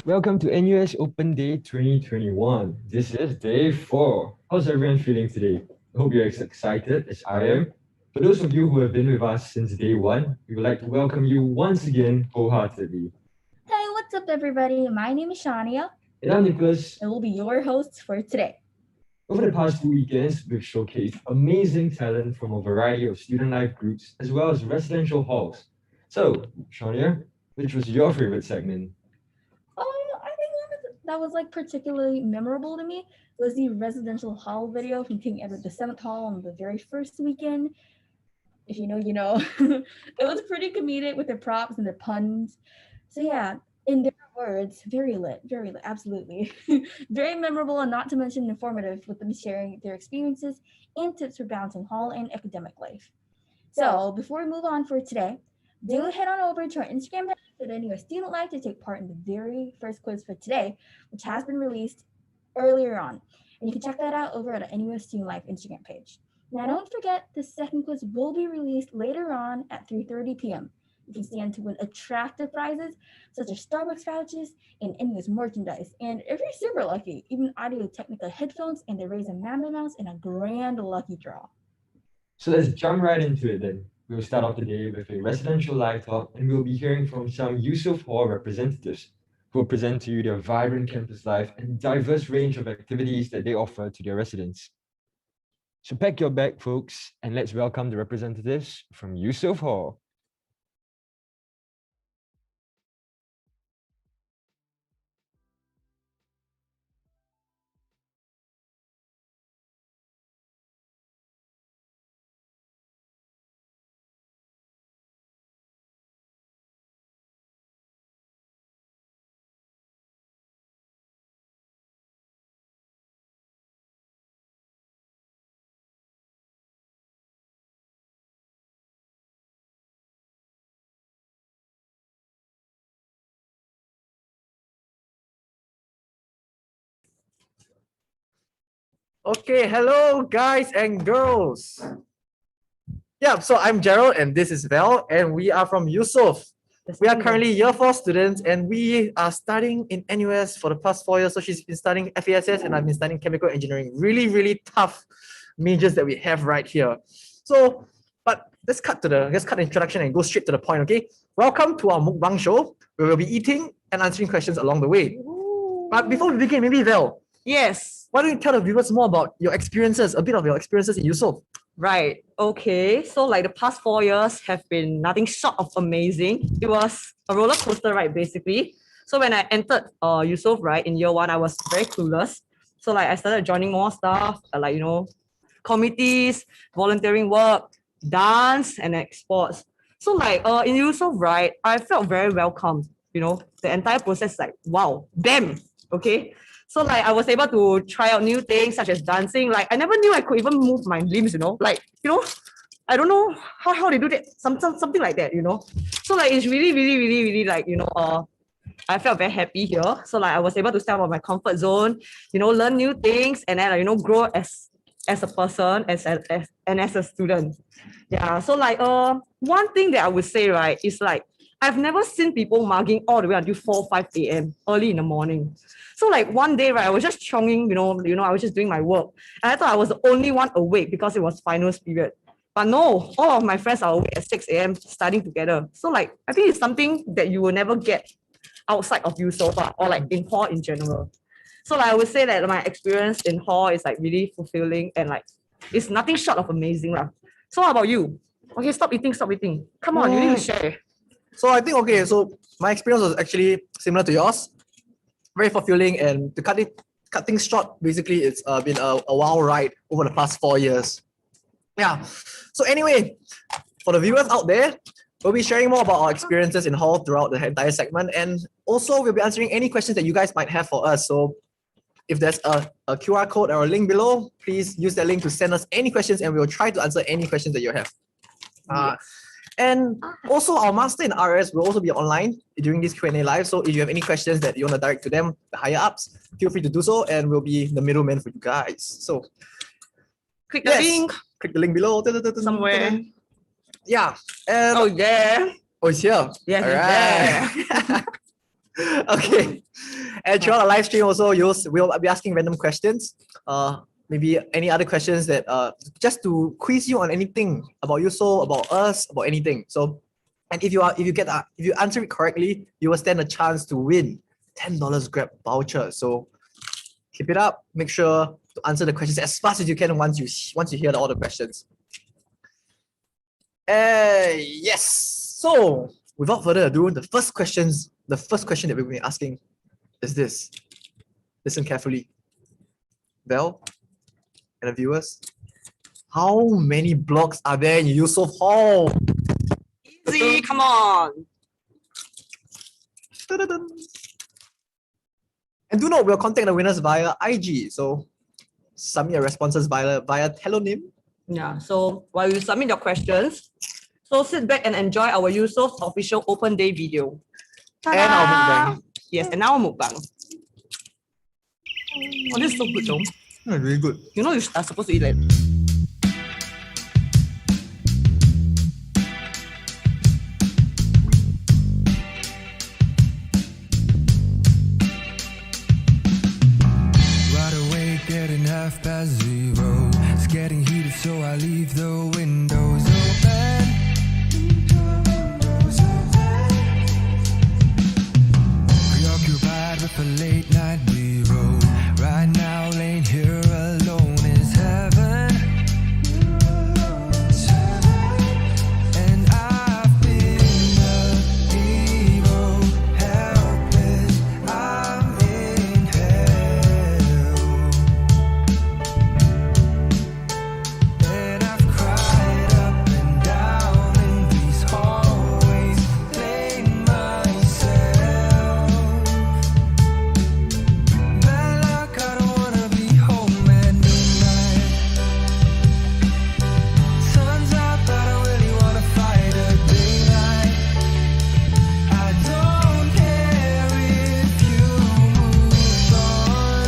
Welcome to NUS Open Day 2021. This is day 4. How's everyone feeling today? I hope you're as excited as I am. For those of you who have been with us since day 1, we would like to welcome you once again wholeheartedly. Hey, what's up, everybody? My name is Shania, And I'm Nicholas. and we'll be your hosts for today. Over the past 2 weekends, we've showcased amazing talent from a variety of student life groups as well as residential halls. So, Shania, which was your favorite segment? I think that was like particularly memorable to me was the residential hall video from King Edward VII Hall on the very first weekend. If you know, you know. It was pretty comedic with the props and the puns. So yeah, in their words, very lit, absolutely. Very memorable and not to mention informative with them sharing their experiences and tips for balancing hall and academic life. So before we move on for today, do head on over to our Instagram page at NUS Student Life to take part in the very first quiz for today, which has been released earlier on. And you can check that out over at our NUS Student Life Instagram page. Now don't forget the second quiz will be released later on at 3:30 p.m. You can stand to win attractive prizes such as Starbucks vouchers and NUS merchandise. And if you're super lucky, even Audio Technica headphones and the Razer Mamba mouse in a grand lucky draw. So let's jump right into it then. We'll start off the day with a residential live talk, and we'll be hearing from some Eusoff Hall representatives who will present to you their vibrant campus life and diverse range of activities that they offer to their residents. So pack your bag, folks, and let's welcome the representatives from Eusoff Hall. Okay, hello guys and girls. Yeah, so I'm Gerald and this is Val and we are from Eusoff. We are currently year 4 students and we are studying in NUS for the past 4 years. So she's been studying FASS and I've been studying chemical engineering. Really tough majors that we have right here. So, but let's cut the introduction and go straight to the point, okay? Welcome to our mukbang show where we'll be eating and answering questions along the way. Ooh. But before we begin, maybe Val. Yes. Why don't you tell the viewers more about your experiences, a bit of your experiences in Eusoff? Right. Okay. So like the past 4 years have been nothing short of amazing. It was a roller coaster ride basically. So when I entered Yusof, right, in year 1, I was very clueless. So like I started joining more stuff, like committees, volunteering work, dance, and sports. So like in Yusof, right, I felt very welcomed. The entire process, like wow, damn. Okay. So like I was able to try out new things such as dancing. Like I never knew I could even move my limbs, I don't know how they do that. Something like that. So like it's really like, I felt very happy here. So like I was able to step out of my comfort zone, learn new things and then grow as a person, as a student. Yeah. So like one thing that I would say, right, is like I've never seen people mugging all the way until 4, 5 a.m. early in the morning. So like one day, right, I was just chonging, I was just doing my work. And I thought I was the only one awake because it was finals period. But no, all of my friends are awake at 6 a.m. studying together. So like, I think it's something that you will never get outside of Yusof or like in hall in general. So like, I would say that my experience in hall is like really fulfilling and like, it's nothing short of amazing. So how about you? Okay, stop eating. Come on, you need to share. So I think, okay, so my experience was actually similar to yours. Very fulfilling, and to cut things short, basically it's been a wild ride over the past 4 years. Yeah. So anyway, for the viewers out there, we'll be sharing more about our experiences in hall throughout the entire segment, and also we'll be answering any questions that you guys might have for us. So if there's a QR code or a link below, please use that link to send us any questions and we'll try to answer any questions that you have. And also our master in RS will also be online during this Q&A live. So if you have any questions that you want to direct to them, the higher ups, feel free to do so and we'll be the middleman for you guys. So click the link. Click the link below. Somewhere. Yeah. And oh, yeah. Oh, it's here. Yes, all right. Okay. And throughout the live stream also, we'll be asking random questions. Maybe any other questions that just to quiz you on anything about you, so about us, about anything. So, and if you answer it correctly, you will stand a chance to win $10 Grab voucher. So keep it up. Make sure to answer the questions as fast as you can once you hear all the questions. Yes. So without further ado, the first question that we'll be asking is this. Listen carefully. Val and the viewers, how many blocks are there in Eusoff Hall? Easy, come on. Dun-dun-dun. And do note, we'll contact the winners via IG. So submit your responses via telonym. Yeah, so while you submit your questions, so sit back and enjoy our Eusoff official open day video. And our mukbang. Yes, and our mukbang. Oh, this is so good though. Really good. You know you are supposed to eat it. Wide awake, getting 0:30. It's getting heated, so I leave the windows open. Preoccupied with a late night B-roll. Right now, laying here alone is heaven. And I've been a hero, helpless. I'm in hell. And I've cried up and down in these hallways, blamed myself. Bad luck, I don't wanna be home at midnight. Sun's up, I don't really wanna fight a daylight. I don't care if you moved on.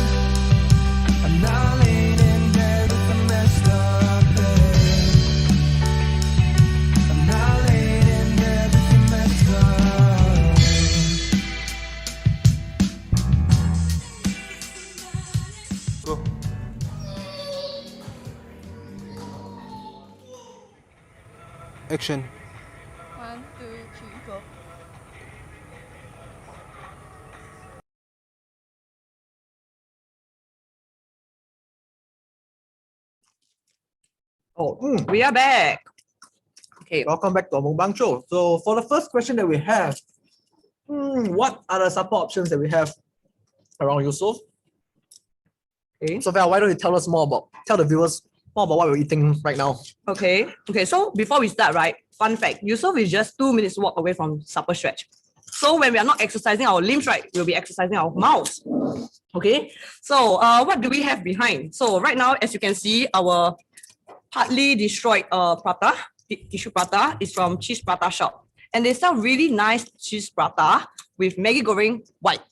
I'm not laying in bed with a messed up head. I'm not laying in bed with a messed up head. Go. Action. 1, 2, 3, go. We are back. Okay, Welcome back to our mukbang show. So for the first question that we have, what are the supper options that we have around Eusoff? okay. So Val, why don't you tell the viewers more about what we're eating right now? Okay. So before we start, right? Fun fact: Eusoff is just 2 minutes walk away from supper stretch. So when we are not exercising our limbs, right, we'll be exercising our mouths. Okay. So what do we have behind? So right now, as you can see, our partly destroyed prata, tissue prata, is from Cheese Prata Shop, and they sell really nice cheese prata with Maggi Goreng white,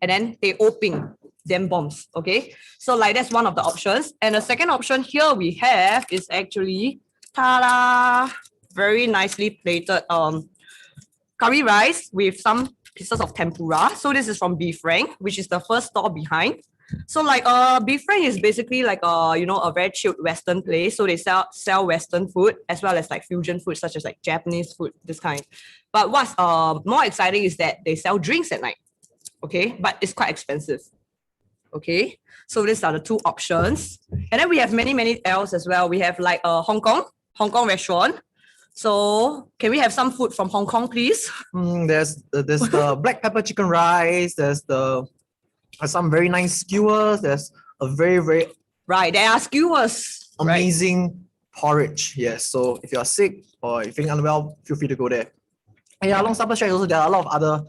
and then they pink, them bombs. Okay. So like that's one of the options, and the second option here we have is actually ta-da, very nicely plated curry rice with some pieces of tempura. So this is from Beef Frank, which is the first store behind. So like Beef Frank is basically like a very chilled Western place. So they sell Western food as well as like fusion food such as like Japanese food, this kind. But what's more exciting is that they sell drinks at night. Okay, but it's quite expensive. Okay, so these are the two options, and then we have many else as well. We have like a Hong Kong restaurant. So can we have some food from Hong Kong, please? There's the black pepper chicken rice. There's some very nice skewers. There's a very Right, there are skewers. Right. amazing porridge. Yes. So if you're sick or you're feeling unwell, feel free to go there. And yeah, along supper stretch also there are a lot of other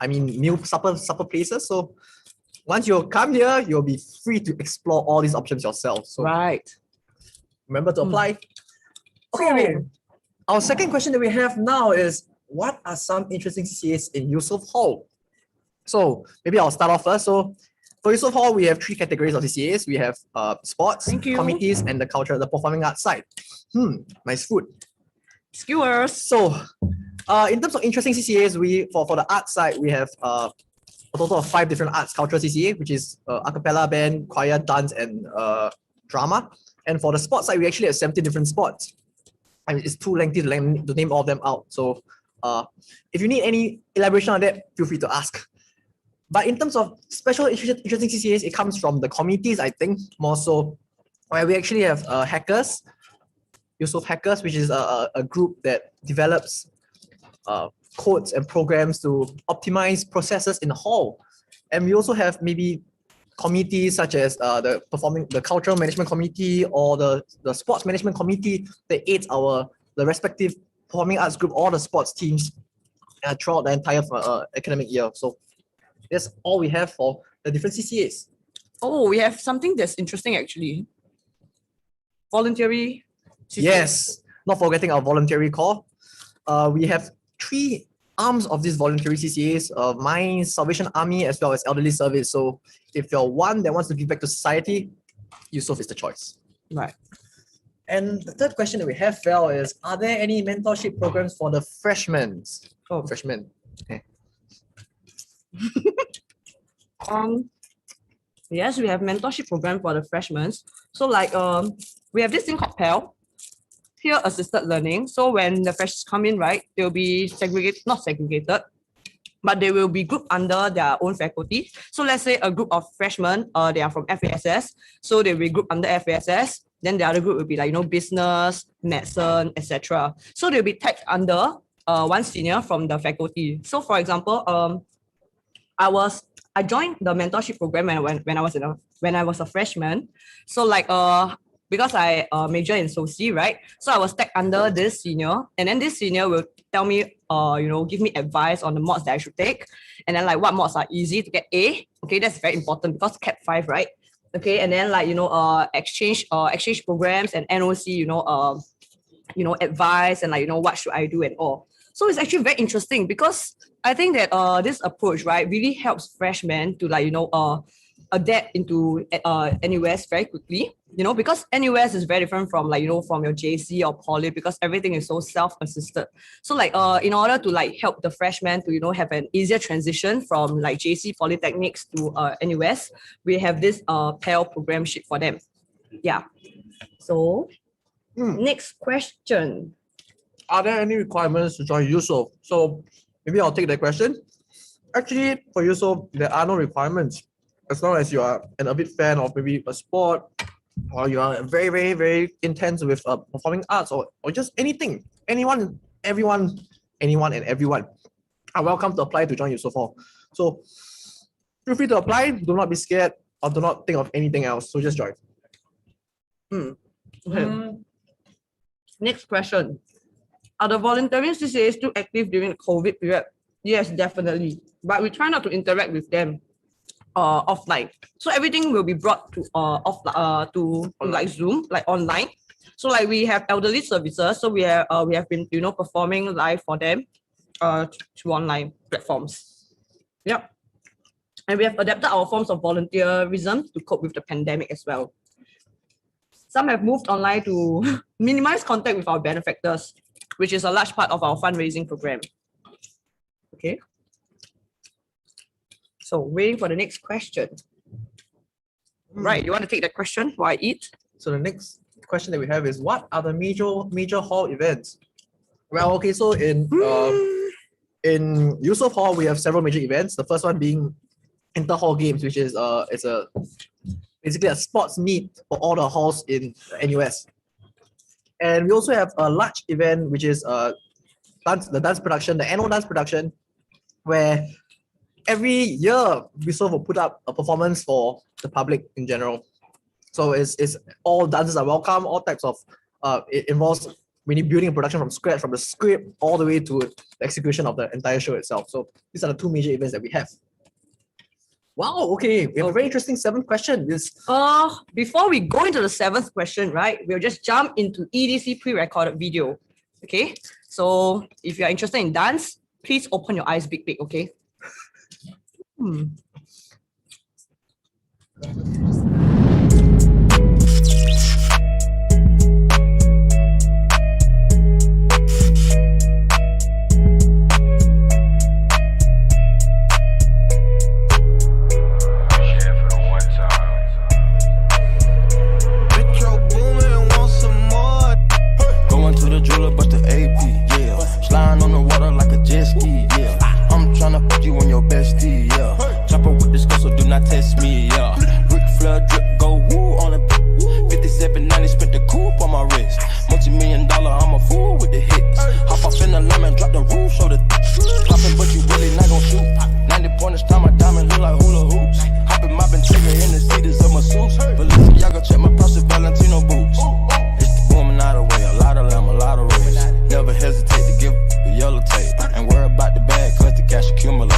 meal supper places. So once you come here, you'll be free to explore all these options yourself. So Right. remember to apply. Okay, our second question that we have now is, what are some interesting CCAs in Eusoff Hall? So maybe I'll start off first. So for Eusoff Hall, we have 3 categories of CCAs. We have sports, Thank you. committees, and the performing arts side. Nice food. Skewers. So In terms of interesting CCAs, for the art side, we have a total of 5 different arts cultural CCA, which is a cappella, band, choir, dance, and drama. And for the sports side, we actually have 17 different sports. I mean, it's too lengthy to name all of them out. So if you need any elaboration on that, feel free to ask. But in terms of special interesting CCAs, it comes from the communities, I think, more so, where we actually have hackers, Eusoff Hackers, which is a group that develops codes and programs to optimize processes in the hall. And we also have maybe committees such as the cultural management committee or the sports management committee that aids the respective performing arts group or the sports teams throughout the entire academic year. So that's all we have for the different CCAs. Oh, we have something that's interesting actually. Voluntary CCAs. Yes, not forgetting our voluntary core. We have 3 arms of these voluntary CCAs, mine, Salvation Army, as well as Elderly Service. So if you're one that wants to give back to society, Eusoff is the choice. Right. And the third question that we have, Val, is, are there any mentorship programs for the freshmen? Oh. Freshmen. Okay. Yes, we have mentorship program for the freshmen. So like we have this thing called PAL, peer assisted learning. So when the freshers come in, right, they'll be not segregated, but they will be grouped under their own faculty. So let's say a group of freshmen, they are from FASS, so they'll be grouped under FASS. Then the other group will be like, business, medicine, etc. So they'll be tagged under one senior from the faculty. So for example, I joined the mentorship program when I was a freshman. So like because I major in SOCI, right? So I was tagged under this senior, and then this senior will tell me, give me advice on the mods that I should take, and then like what mods are easy to get A. Okay, that's very important because Cap 5, right? Okay, and then like exchange programs and NOC, advice and like what should I do and all. So it's actually very interesting because I think that this approach, right, really helps freshmen to like adapt into NUS very quickly, because NUS is very different from like from your JC or poly, because everything is so self-assisted. So like in order to like help the freshmen to have an easier transition from like JC polytechnics to NUS, we have this PAL program sheet for them. Yeah. So next question. Are there any requirements to join Eusoff? So maybe I'll take that question. Actually, for Eusoff, there are no requirements. As long as you are an avid fan of maybe a sport, or you are very, very, very intense with performing arts, or just anything, anyone and everyone are welcome to apply to join Eusoff Hall. So feel free to apply. Do not be scared, or do not think of anything else. So just join. Okay. Next question. Are the volunteering CCAs still active during the COVID period? Yes, definitely. But we try not to interact with them offline. So everything will be brought to like Zoom, like online. So like we have elderly services. So we have been performing live for them through online platforms. Yep. And we have adapted our forms of volunteerism to cope with the pandemic as well. Some have moved online to minimize contact with our benefactors, which is a large part of our fundraising program. Okay. So waiting for the next question. Right, you want to take that question while I eat? So the next question that we have is, what are the major hall events? Well, okay, so in Eusoff Hall, we have several major events. The first one being Inter-Hall Games, which is basically a sports meet for all the halls in NUS. And we also have a large event, which is the dance production, the annual dance production, where every year we sort of put up a performance for the public in general. So it's all dances are welcome, all types of it involves really building a production from scratch, from the script all the way to the execution of the entire show itself. So these are the 2 major events that we have. Wow, okay. We have a very interesting 7th question. Before we go into the 7th question, right, we'll just jump into EDC pre-recorded video. Okay. So if you're interested in dance, please open your eyes big, okay? hesitate to give the yellow tape. Ain't worry about the bag, cause the cash accumulate.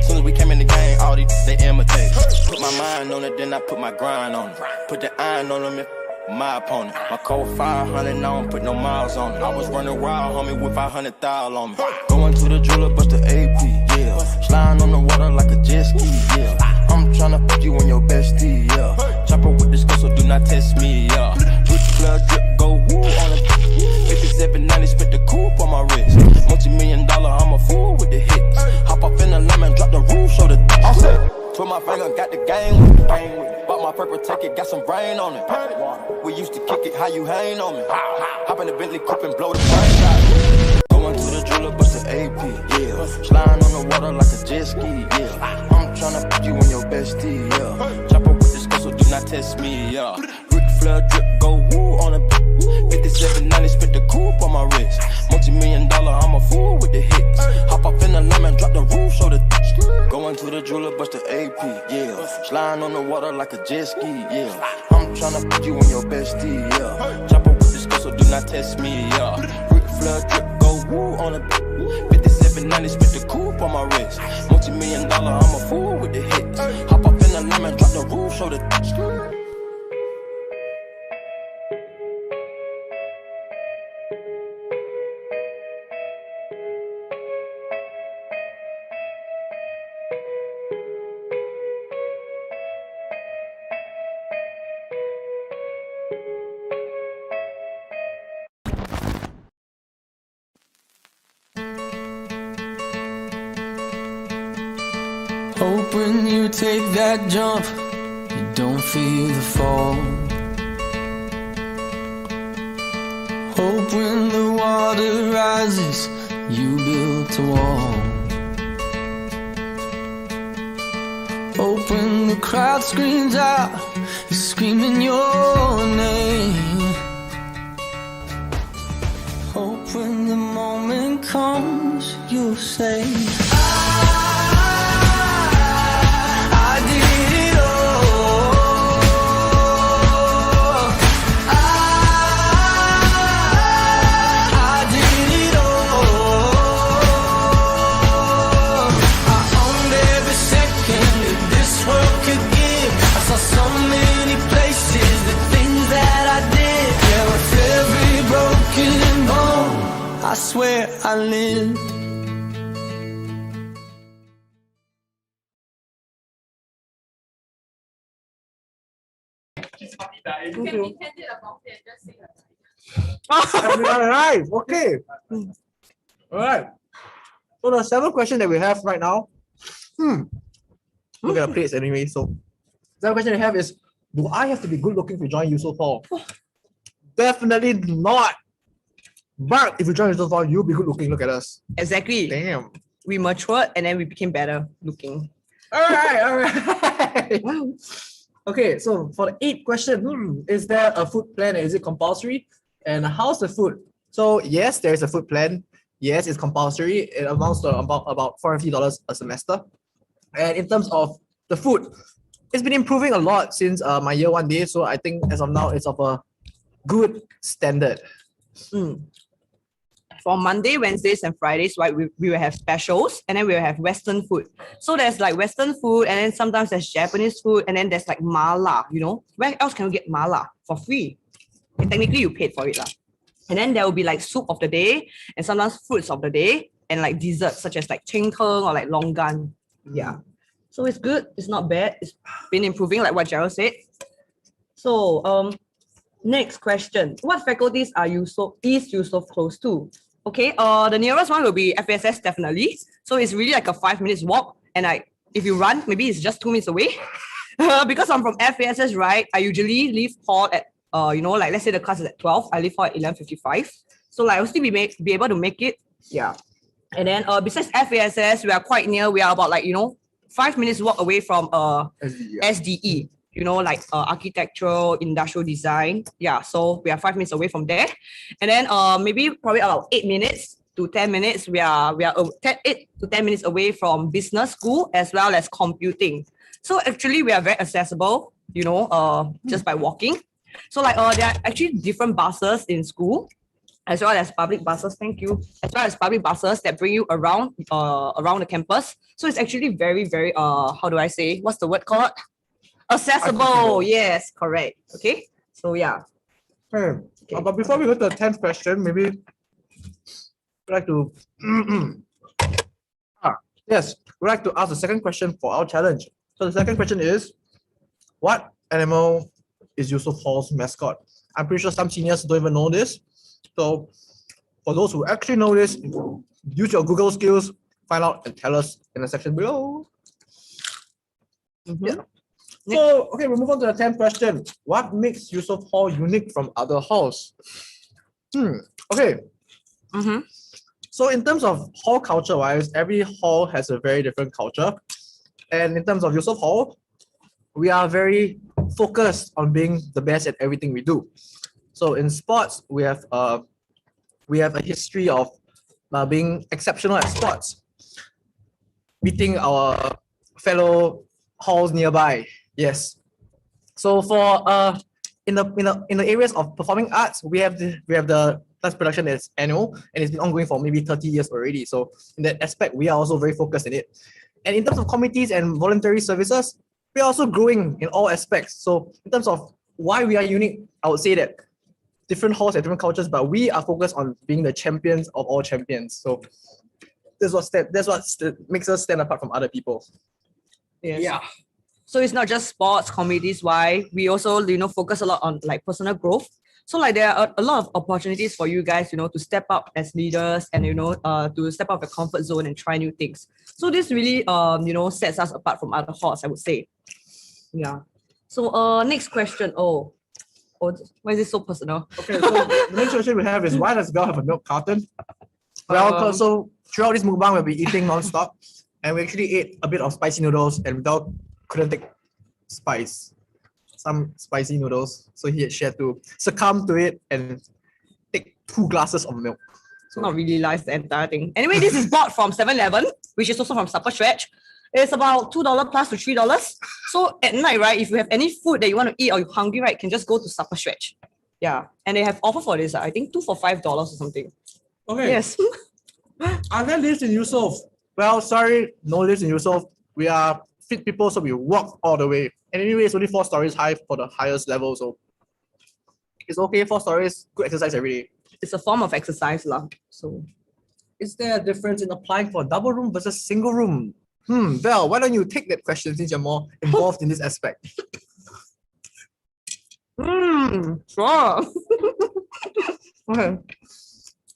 Soon as we came in the game, all these, they imitate. Put my mind on it, then I put my grind on it. Put the iron on them, my opponent. My code 500, I don't put no miles on it. I was running wild, homie, with 500,000 on me. Going to the jeweler, bust the AP, yeah. Sliding on the water like a jet ski, yeah. I'm tryna put you on your bestie, yeah. Chopper with this gun, so do not test me, yeah. With the blood drip, go woo on it. 5790, spit the coupe on my wrist. Multi-million dollar, I'm a fool with the hits. Hop off in the lemon, drop the roof, show the I'm set. Put my finger, got the game with it. Bought my purple ticket, got some brain on it. We used to kick it, how you hang on me? Hop in the Bentley coupe and blow the brains out. Going to the jeweler, bust the AP, yeah. Sliding on the water like a jet ski, yeah. I'm tryna put you on your bestie, yeah. Chopper with this gun, so do not test me, yeah. Rick Flair drip, go woo on a 5790, spit the coupe on my wrist. Multi-million dollar, I'm a fool with the hits. Hop off in the lemon, drop the roof, show the Going to the jeweler, bust the AP, yeah. Sliding on the water like a jet ski, yeah. I'm tryna put you on your bestie, yeah. Chopper with this gun, so do not test me, yeah. Rick Flair drip, go woo on a 5790, spit the coupe on my wrist. Multi-million dollar, I'm a fool with the hits. Hop off in the lemon, drop the roof, show the Hope when you take that jump, you don't feel the fall. Hope when the water rises, you build a wall. Hope when the crowd screams out, you're screaming your name. Hope when the moment comes, you'll say, I swear I lived. Alright, okay. Alright. So the 7th question that we have right now. We're gonna play it anyway. So the 7th question I have is, do I have to be good looking to join Eusoff Hall? Definitely not. But if you join Eusoff Hall, you'll be good looking. Look at us. Exactly. Damn. We matured and then we became better looking. Alright. Okay, so for the 8th question, is there a food plan and is it compulsory? And how's the food? So yes, there is a food plan. Yes, it's compulsory. It amounts to about $450 a semester. And in terms of the food, it's been improving a lot since my year 1 day. So I think as of now, it's of a good standard. For Monday, Wednesdays, and Fridays, right, we will have specials and then we will have Western food. So there's like Western food and then sometimes there's Japanese food and then there's like mala, you know. Where else can you get mala for free? And technically you paid for it. And then there will be like soup of the day and sometimes fruits of the day and like desserts such as like cheng teng or like longan. Yeah. So it's good. It's not bad. It's been improving like what Gerald said. So next question. What faculties are Eusoff close to? Okay, the nearest one will be FASS definitely. So it's really like a 5 minutes walk. And like if you run, maybe it's just 2 minutes away. Because I'm from FASS, right? I usually leave hall at like let's say the class is at 12. I leave hall at 11:55. So like I'll still be able to make it. Yeah. And then besides FASS, we are quite near. We are about 5 minutes walk away from SDE. Like architectural, industrial design. Yeah, so we are 5 minutes away from there. And then probably about 8 minutes to 10 minutes, we are 8 to 10 minutes away from business school as well as computing. So actually we are very accessible, just by walking. So there are actually different buses in school. as well as public buses. Thank you. As well as public buses that bring you around around the campus. So it's actually very, very how do I say? What's the word called? Accessible. Accessible. Yes, correct. Okay. So yeah. Okay. But before we go to the 10th question, maybe we'd like to yes, we'd like to ask the second question for our challenge. So the second question is, what animal is Eusoff Hall's mascot? I'm pretty sure some seniors don't even know this. So for those who actually know this, use your Google skills, find out and tell us in the section below. Yeah. So, okay, we'll move on to the 10th question. What makes Eusoff Hall unique from other halls? Okay. Mm-hmm. So in terms of hall culture wise, every hall has a very different culture. And in terms of Eusoff Hall, we are very focused on being the best at everything we do. So in sports, we have a history of being exceptional at sports, beating our fellow halls nearby. Yes. So for in the areas of performing arts, we have the dance production that's annual and it's been ongoing for maybe 30 years already. So in that aspect, we are also very focused in it. And in terms of committees and voluntary services, we are also growing in all aspects. So in terms of why we are unique, I would say that different halls have different cultures, but we are focused on being the champions of all champions. So that's what makes us stand apart from other people. Yes. Yeah. So it's not just sports, communities why we also, focus a lot on like personal growth. So like there are a lot of opportunities for you guys, to step up as leaders and, to step out of the comfort zone and try new things. So this really, sets us apart from other halls, I would say. Yeah. So next question. Oh, why is it so personal? Okay, so the next question we have is, why does Belle have a milk carton? Well, so throughout this mukbang, we'll be eating non-stop. And we actually ate a bit of spicy noodles and Belle couldn't take some spicy noodles. So she had to succumb to it and take 2 glasses of milk. So Not really lies the entire thing. Anyway, this is bought from 7-Eleven, which is also from Supper Stretch. It's about $2 plus to $3. So at night, right, if you have any food that you want to eat or you're hungry, right, you can just go to Supper Stretch. Yeah. And they have offer for this, I think 2 for $5 or something. okay. Yes. Are there lifts in Eusoff? Well, sorry, no lifts in Eusoff. We are fit people, so we walk all the way. And anyway, it's only 4 stories high for the highest level, so it's okay. 4 stories, good exercise every day. It's a form of exercise, lah. So Is there a difference in applying for double room versus single room? Val, why don't you take that question since you're more involved in this aspect? sure. Okay.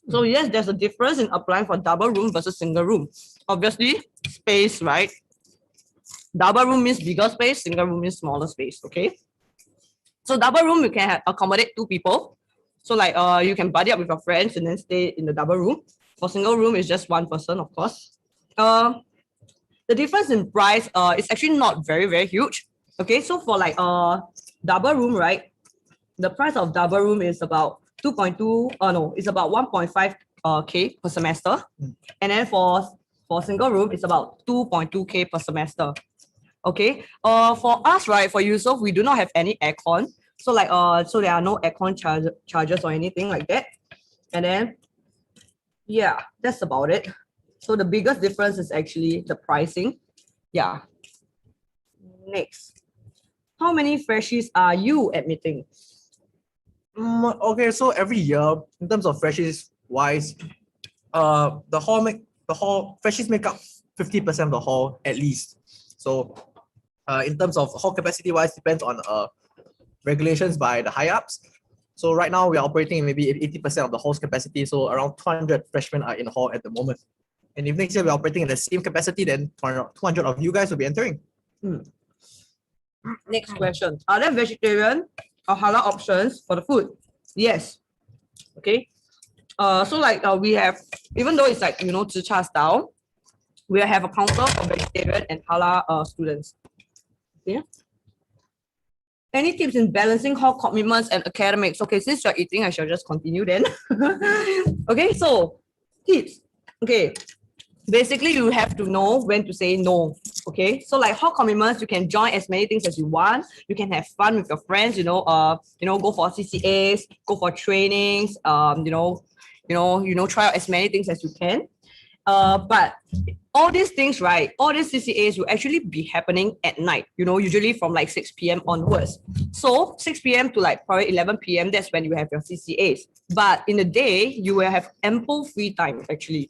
So yes, there's a difference in applying for double room versus single room. Obviously, space, right? Double room means bigger space, single room means smaller space, okay? So double room, you can accommodate 2 people. So like you can buddy up with your friends and then stay in the double room. For single room, it's just 1 person, of course. The difference in price is actually not very, very huge. Okay, so for like double room, right? The price of double room is about 2.2, it's about 1.5 K per semester. And then for single room, it's about 2.2 K per semester. Okay, for us, right, for Eusoff, we do not have any aircon. So like so there are no aircon charges or anything like that. And then yeah, that's about it. So the biggest difference is actually the pricing. Yeah. Next. How many freshies are you admitting? Okay, so every year, in terms of freshies wise, the hall freshies make up 50% of the hall at least. So in terms of hall capacity wise, depends on regulations by the high ups. So right now we are operating in maybe 80% of the hall's capacity. So around 200 freshmen are in the hall at the moment. And if next year we're operating in the same capacity, then 200 of you guys will be entering. Next question. Are there vegetarian or halal options for the food? Yes. Okay. So like we have, even though it's like, Zicha style, we have a counter for vegetarian and halal students. Yeah. Any tips in balancing hall commitments and academics? Okay, since you're eating, I shall just continue then. Okay, so tips. Okay, basically you have to know when to say no. Okay, so like hall commitments, you can join as many things as you want. You can have fun with your friends. Go for CCAs, go for trainings. try out as many things as you can. But all these things, right? All these CCAs will actually be happening at night, usually from like 6 p.m. onwards. So 6 p.m. to like probably 11 p.m., that's when you have your CCAs. But in the day, you will have ample free time actually.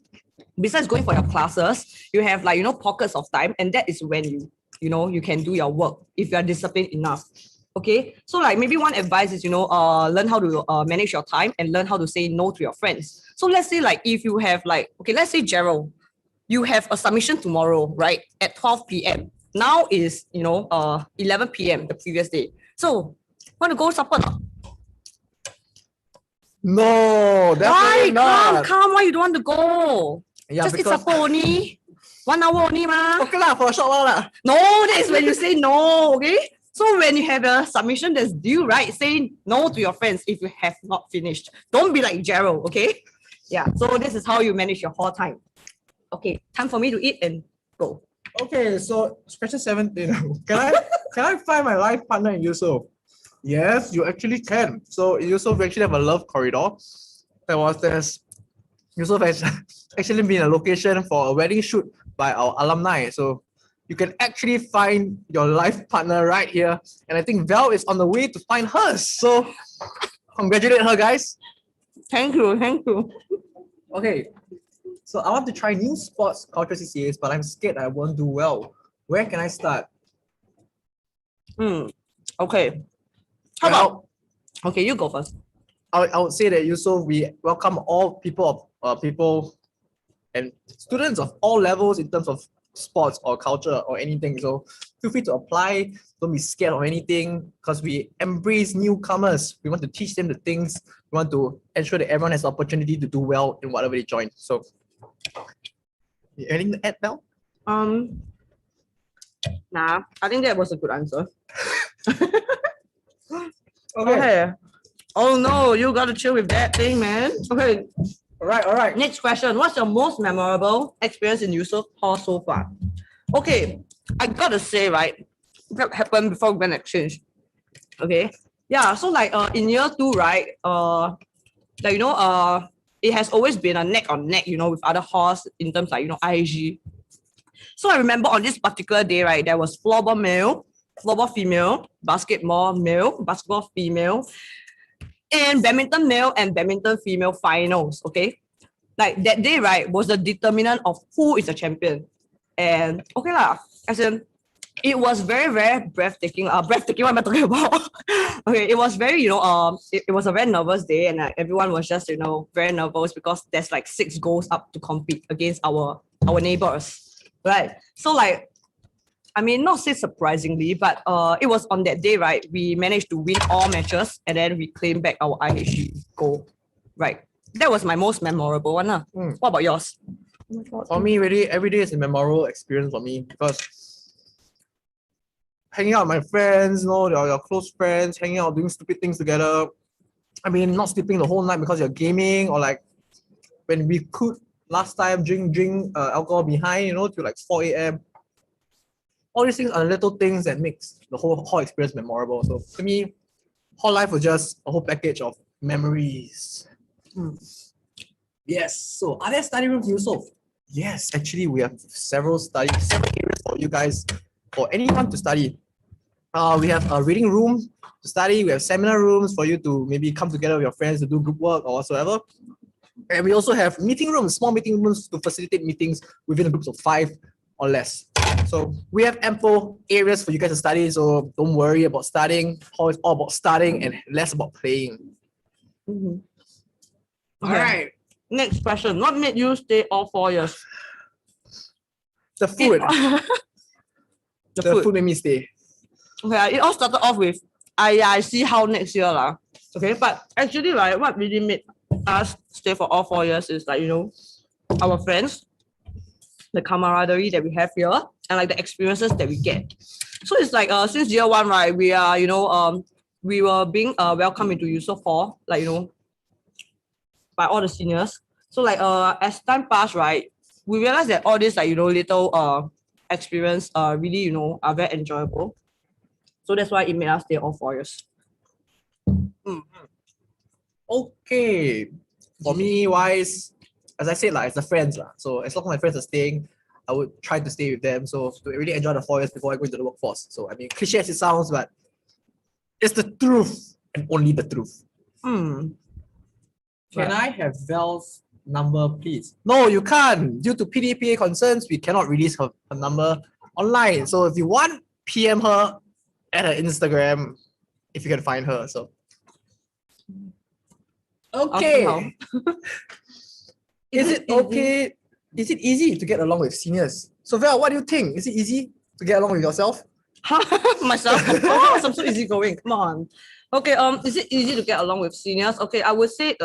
Besides going for your classes, you have like, pockets of time, and that is when you can do your work if you are disciplined enough. Okay, so like maybe one advice is, learn how to manage your time and learn how to say no to your friends. So let's say like if you have like, okay, let's say Gerald, you have a submission tomorrow, right? At 12 p.m. Now is, 11 p.m. the previous day. So want to go supper? No, definitely Why? not. Come, why you don't want to go? Yeah, Just eat because supper only. 1 hour only, ma. okay lah, for a short while lah. No, that is when you say no, okay? So when you have a submission that's due, right, say no to your friends if you have not finished. Don't be like Gerald, okay? Yeah, so this is how you manage your hall time. Okay, time for me to eat and go. Okay, so question 17. Can I find my life partner in Eusoff? Yes, you actually can. So in Eusoff, we actually have a love corridor. Eusoff has actually been a location for a wedding shoot by our alumni. So you can actually find your life partner right here. And I think Val is on the way to find hers. So congratulate her, guys. Thank you. Okay, so I want to try new sports culture CCAs, but I'm scared I won't do well. Where can I start? Okay. How about, okay, you go first. I would say that Yusof, we welcome all people and students of all levels in terms of sports or culture or anything. So feel free to apply. Don't be scared of anything because we embrace newcomers. We want to teach them the things. We want to ensure that everyone has the opportunity to do well in whatever they join. So anything to add, Mel? Nah, I think that was a good answer. Okay. Oh no, you gotta chill with that thing, man. Okay, All right. next question. What's your most memorable experience in Eusoff Hall so far? Okay, I gotta say, right, that happened before we went exchange. Okay, yeah, so like in year 2, right, it has always been a neck on neck, with other halls in terms like, IAG. So I remember on this particular day, right, there was floorball male, floorball female, basketball male, basketball female, and badminton male and badminton female finals, okay? Like that day, right, was the determinant of who is a champion. And okay lah, as in, it was very, very breathtaking. Breathtaking, what am I talking about? Okay, it was very, it was a very nervous day, and everyone was just, very nervous because there's like 6 goals up to compete against our neighbors, right? So like, I mean, not say surprisingly, but it was on that day, right? We managed to win all matches, and then we claimed back our IHG goal, right? That was my most memorable one. What about yours? For me, really, every day is a memorable experience for me because hanging out with my friends, your close friends, hanging out, doing stupid things together. I mean, not sleeping the whole night because you're gaming, or like when we could last time drink alcohol behind, till like 4 a.m. All these things are little things that makes the whole experience memorable. So to me, whole life was just a whole package of memories. Yes. So are there study rooms, Yusof? Yes, actually we have several areas for you guys, for anyone to study. We have a reading room to study. We have seminar rooms for you to maybe come together with your friends to do group work or whatsoever. And we also have meeting rooms, small meeting rooms to facilitate meetings within groups of 5 or less. So we have ample areas for you guys to study. So don't worry about studying. It's all about studying and less about playing. Okay. All right. Next question. What made you stay all 4 years? The food. The The food. food made me stay. Okay, it all started off with, I see how next year lah. Okay, but actually, right, what really made us stay for all 4 years is like, our friends, the camaraderie that we have here, and like the experiences that we get. So it's like since year 1, right, we are we were being welcomed into Eusoff Hall, like by all the seniors. So like as time passed, right, we realized that all this like little experience really are very enjoyable. So that's why it made us stay all 4 years. Okay. For me, wise, as I said, it's the friends. So as long as my friends are staying, I would try to stay with them. So to really enjoy the 4 years before I go into the workforce. So I mean, cliche as it sounds, but it's the truth and only the truth. Hmm. Can I have Val's number, please? No, you can't. Due to PDPA concerns, we cannot release her number online. So if you want, PM her at her Instagram if you can find her. So okay. Is it okay? Is it easy to get along with seniors? So Val, what do you think? Is it easy to get along with yourself? Myself, of course, I'm so easygoing. Come on. Okay, is it easy to get along with seniors? Okay, I would say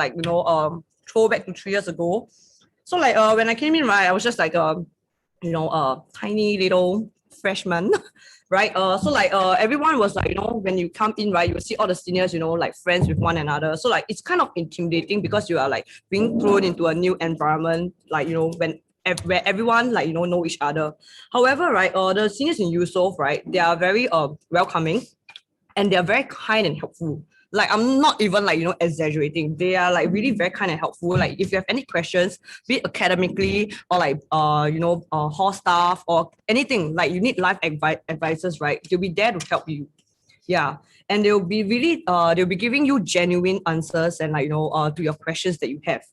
throw back to 3 years ago. So when I came in, right, I was just tiny little freshman, right? Everyone was when you come in, right, you will see all the seniors, friends with one another. So it's kind of intimidating because you are being thrown into a new environment, where everyone know each other. However, right, the seniors in Eusoff, right, they are very welcoming, and they are very kind and helpful. I'm not even exaggerating. They are really very kind and helpful. If you have any questions, be it academically or hall staff or anything, you need life advisors, right? They'll be there to help you. Yeah. And they'll be really they'll be giving you genuine answers and to your questions that you have.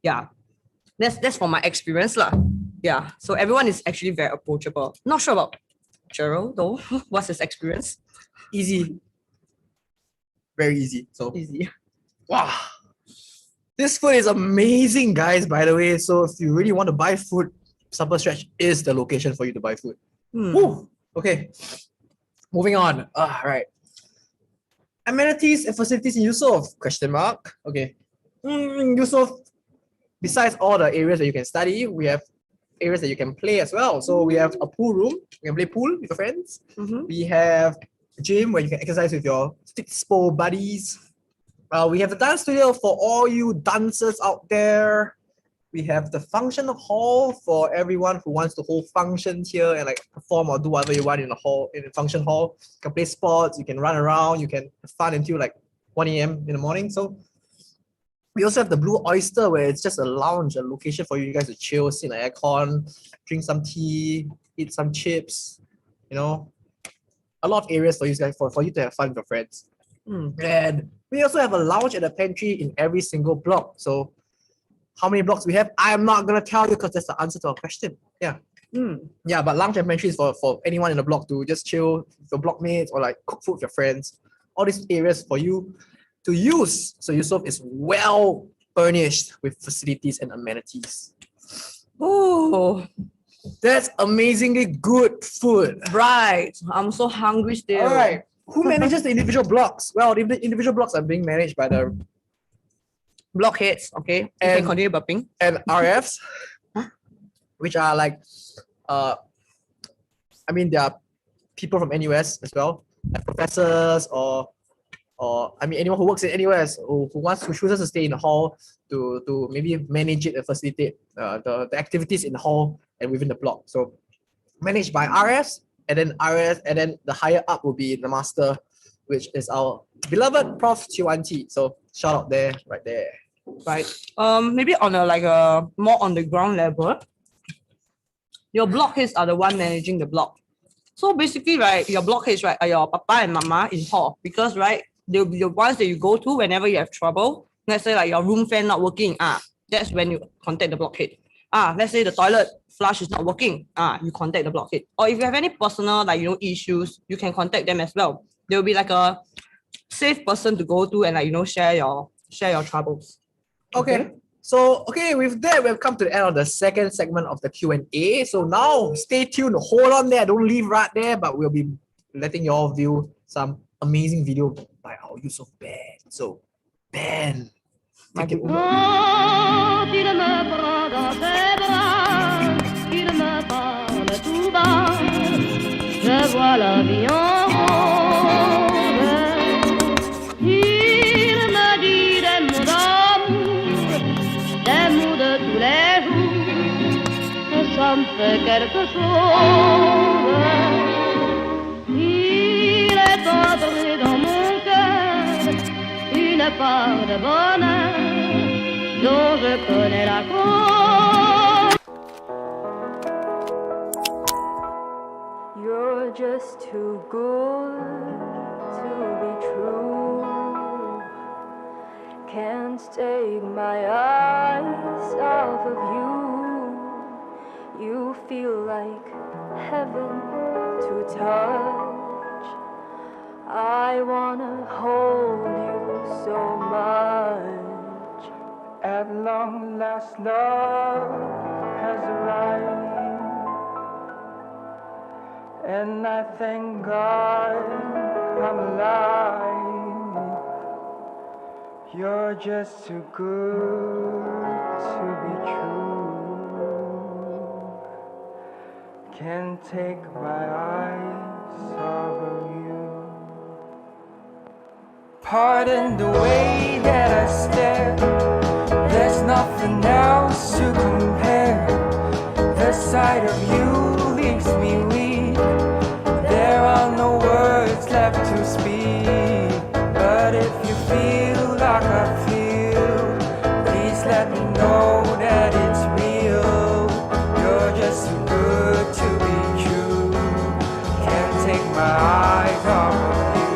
Yeah. That's from my experience lah. Yeah. So everyone is actually very approachable. Not sure about Gerald though. What's his experience? Easy. Very easy. So Easy. wow. This food is amazing, guys, by the way. So if you really want to buy food, Supper Stretch is the location for you to buy food. Woo. Okay. Moving on. Right. Amenities and facilities in Eusoff? Question mark. Okay. Eusoff, besides all the areas that you can study, we have areas that you can play as well. So we have a pool room. You can play pool with your friends. We have a gym where you can exercise with your spo buddies. We have a dance studio for all you dancers out there. We have the function hall for everyone who wants to hold functions here and perform or do whatever you want in the hall, in the function hall. You can play sports, you can run around, you can have fun until 1 a.m. in the morning. So we also have the Blue Oyster, where it's just a lounge, a location for you guys to chill, sit in the aircon, drink some tea, eat some chips, a lot of areas for you guys for you to have fun with your friends. And we also have a lounge and a pantry in every single block. So how many blocks we have? I'm not gonna tell you because that's the answer to our question. Yeah. Yeah, but lounge and pantry is for anyone in the block to just chill with your blockmates or cook food with your friends. All these areas for you to use. So Eusoff is well furnished with facilities and amenities. Oh, that's amazingly good food. Right. I'm so hungry still. All right. Who manages the individual blocks? Well, the individual blocks are being managed by the blockheads. Okay. You can continue burping. And RFs, which are there are people from NUS as well, like professors or anyone who works in NUS who chooses to stay in the hall to maybe manage it and facilitate the activities in the hall and within the block. So managed by RS, and then the higher up will be the master, which is our beloved Prof. Chiwanti. So shout out there, right there. Right. Maybe on a more on the ground level, your blockheads are the one managing the block. So basically, right, your blockheads, right, are your papa and mama in hall, because right, they'll be the ones that you go to whenever you have trouble. Let's say your room fan not working. That's when you contact the blockhead. Let's say the toilet flush is not working. You contact the blockhead. Or if you have any personal issues, you can contact them as well. They'll be a safe person to go to and share your troubles. Okay. So with that, we've come to the end of the second segment of the Q&A. So now stay tuned, hold on there, don't leave right there, but we'll be letting you all view some amazing video by our Eusoff band. So Ben, take it over. Quand il me prend dans ses bras, qu'il me parle tout bas, je vois la vie en rose. Il me dit des mots d'amour, des mots de tous les jours, et ça me fait quelque chose. Il est entré dans mon cœur une part de bonheur dont je connais la cause. You're just too good to be true. Can't take my eyes off of you. You feel like heaven to touch. I wanna hold you so much. At long last, love has arrived, and I thank God I'm alive. You're just too good to be true. Can't take my eyes off of you. Pardon the way that I stare. There's nothing else to compare. The sight of you leaves me weak. There are no words left to speak. But if you feel like I feel, please let me know that it's real. You're just too good to be true. Can't take my eyes off of you.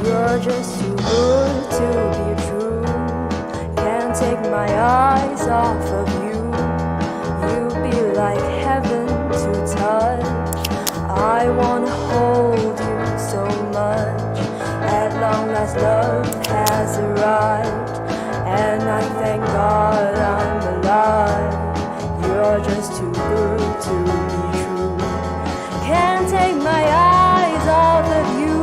You're just too good to be true. Can't take my eyes off of you. You be like heaven to touch. I wanna hold you so much. At long last, love has arrived, and I thank God I'm alive. You're just too good to be true. Can't take my eyes off of you.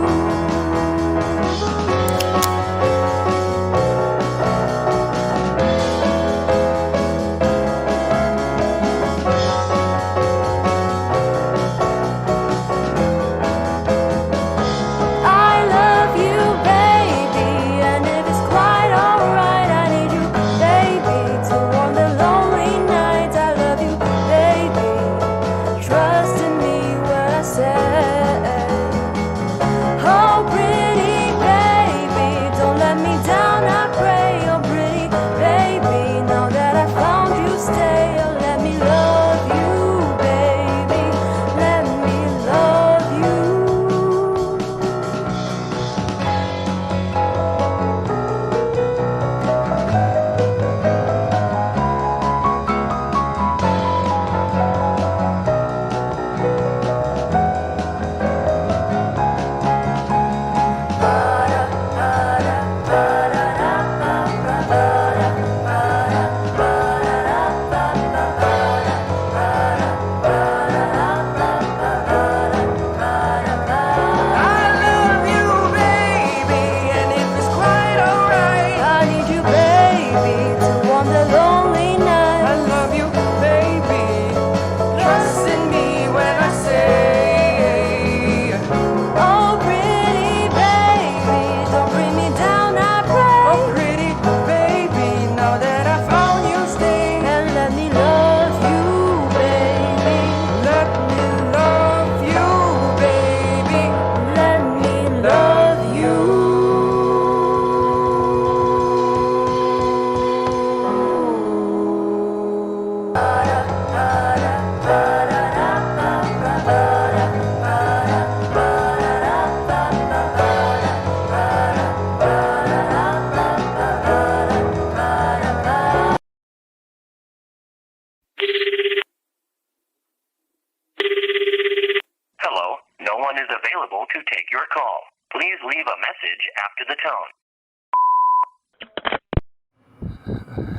Please leave a message after the tone.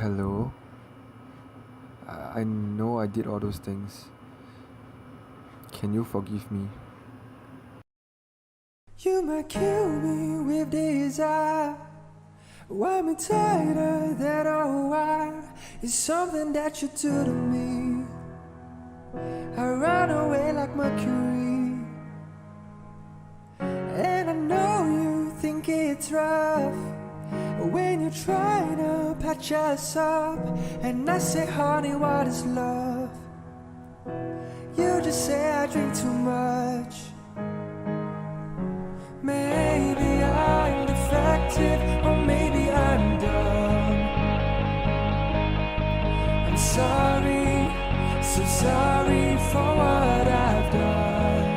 Hello. I know I did all those things. Can you forgive me? You might kill me with desire. Why me tighter than a wire? It's something that you do to me. I run away like Mercury. And I know you think it's rough when you try to patch us up. And I say, honey, what is love? You just say I drink too much. Maybe I'm defective, or maybe I'm dumb. I'm sorry, so sorry for what I've done.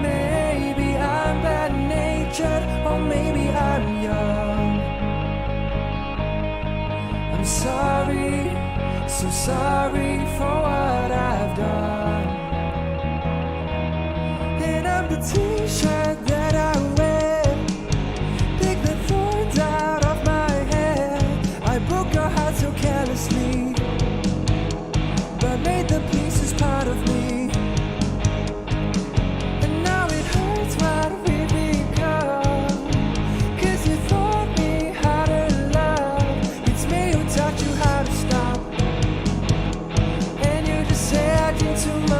Maybe I'm bad-natured, or maybe I'm young. I'm sorry, so sorry for what I've done. And I'm the t-shirt that I wear. Pick the thorns out of my hair. I broke your heart so carelessly, but made the pieces part of me. And now it hurts what we become, 'cause you taught me how to love. It's me who taught you how to stop. And you just say I drink too much.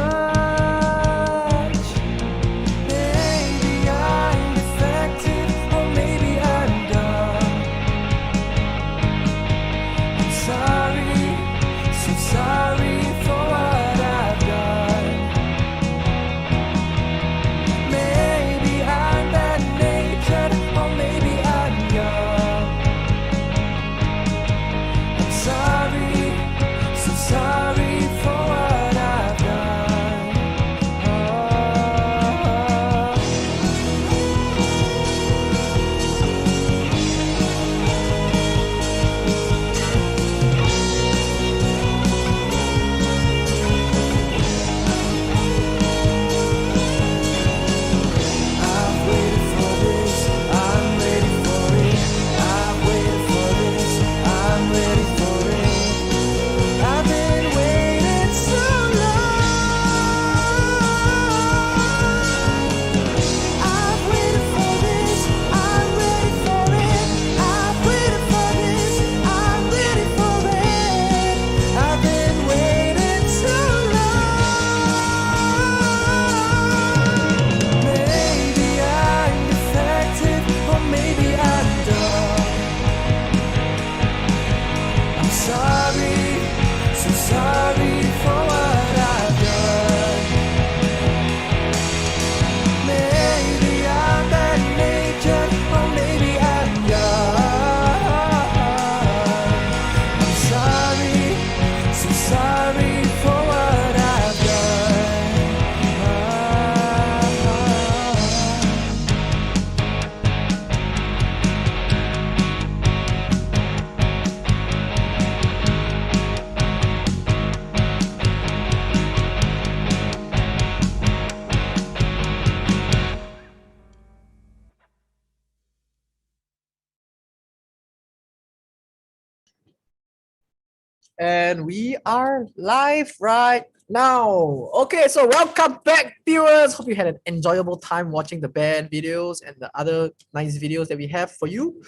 And we are live right now. Okay, so welcome back, viewers. Hope you had an enjoyable time watching the band videos and the other nice videos that we have for you.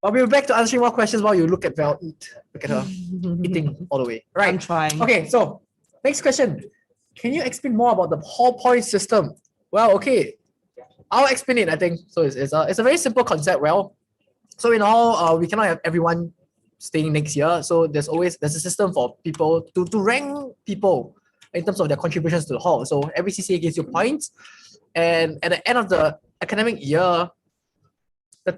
But we're back to answering more questions while you look at Val eat. Look at her eating all the way. Right. I'm trying. Okay, so next question. Can you explain more about the Hall point system? Well, okay. I'll explain it, I think. So it's a very simple concept. Well, so in all, we cannot have everyone staying next year. So there's a system for people to rank people in terms of their contributions to the hall. So every CCA gives you points. And at the end of the academic year, I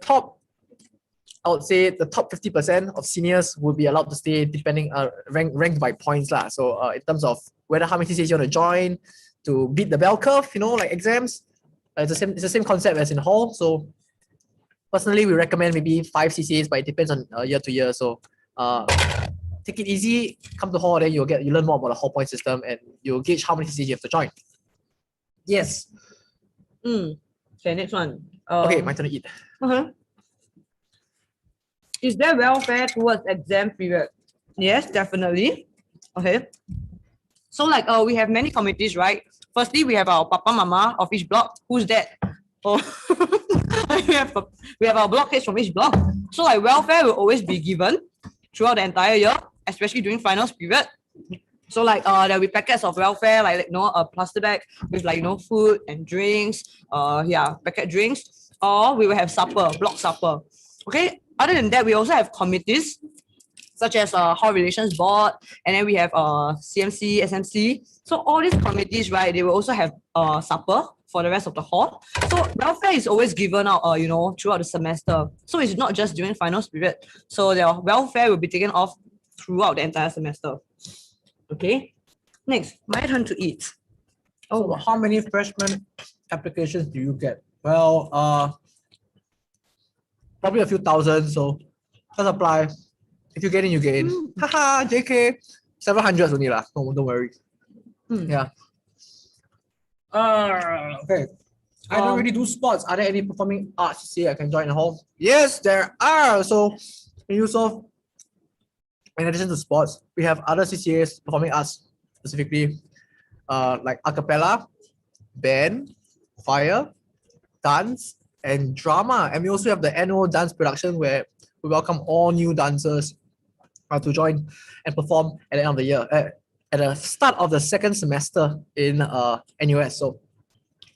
would say the top 50% of seniors will be allowed to stay depending ranked by points. So in terms of whether how many CCAs you want to join to beat the bell curve, like exams. It's the same concept as in hall. So personally, we recommend maybe 5 CCAs, but it depends on year to year. So take it easy, come to hall, then you learn more about the hall point system, and you'll gauge how many CCAs you have to join. Yes. Okay, next one. Okay, my turn to eat. Is there welfare towards exam period? Yes, definitely. Okay. So like we have many committees, right? Firstly, we have our Papa Mama of each block. Who's that? Oh, we have our block heads from each block. So like welfare will always be given throughout the entire year, especially during finals period. So like there'll be packets of welfare, like a plastic bag with like food and drinks, packet drinks, or we will have supper, block supper. Okay. Other than that, we also have committees such as Hall Relations Board, and then we have CMC, SMC. So all these committees, right, they will also have supper for the rest of the hall. So welfare is always given out, throughout the semester. So it's not just during finals period. So the welfare will be taken off throughout the entire semester. Okay. Next, my turn to eat. So how many freshman applications do you get? Well, probably a few thousand. So just apply. If you get in, you get in. Haha, JK. 700 only lah. Don't worry. Yeah. Okay. I don't really do sports. Are there any performing arts CCA I can join in the hall? Yes, there are. So in Eusoff, in addition to sports, we have other CCAs performing arts, specifically like a cappella, band, choir, dance, and drama. And we also have the annual dance production where we welcome all new dancers to join and perform at the end of the year, at the start of the second semester in NUS. So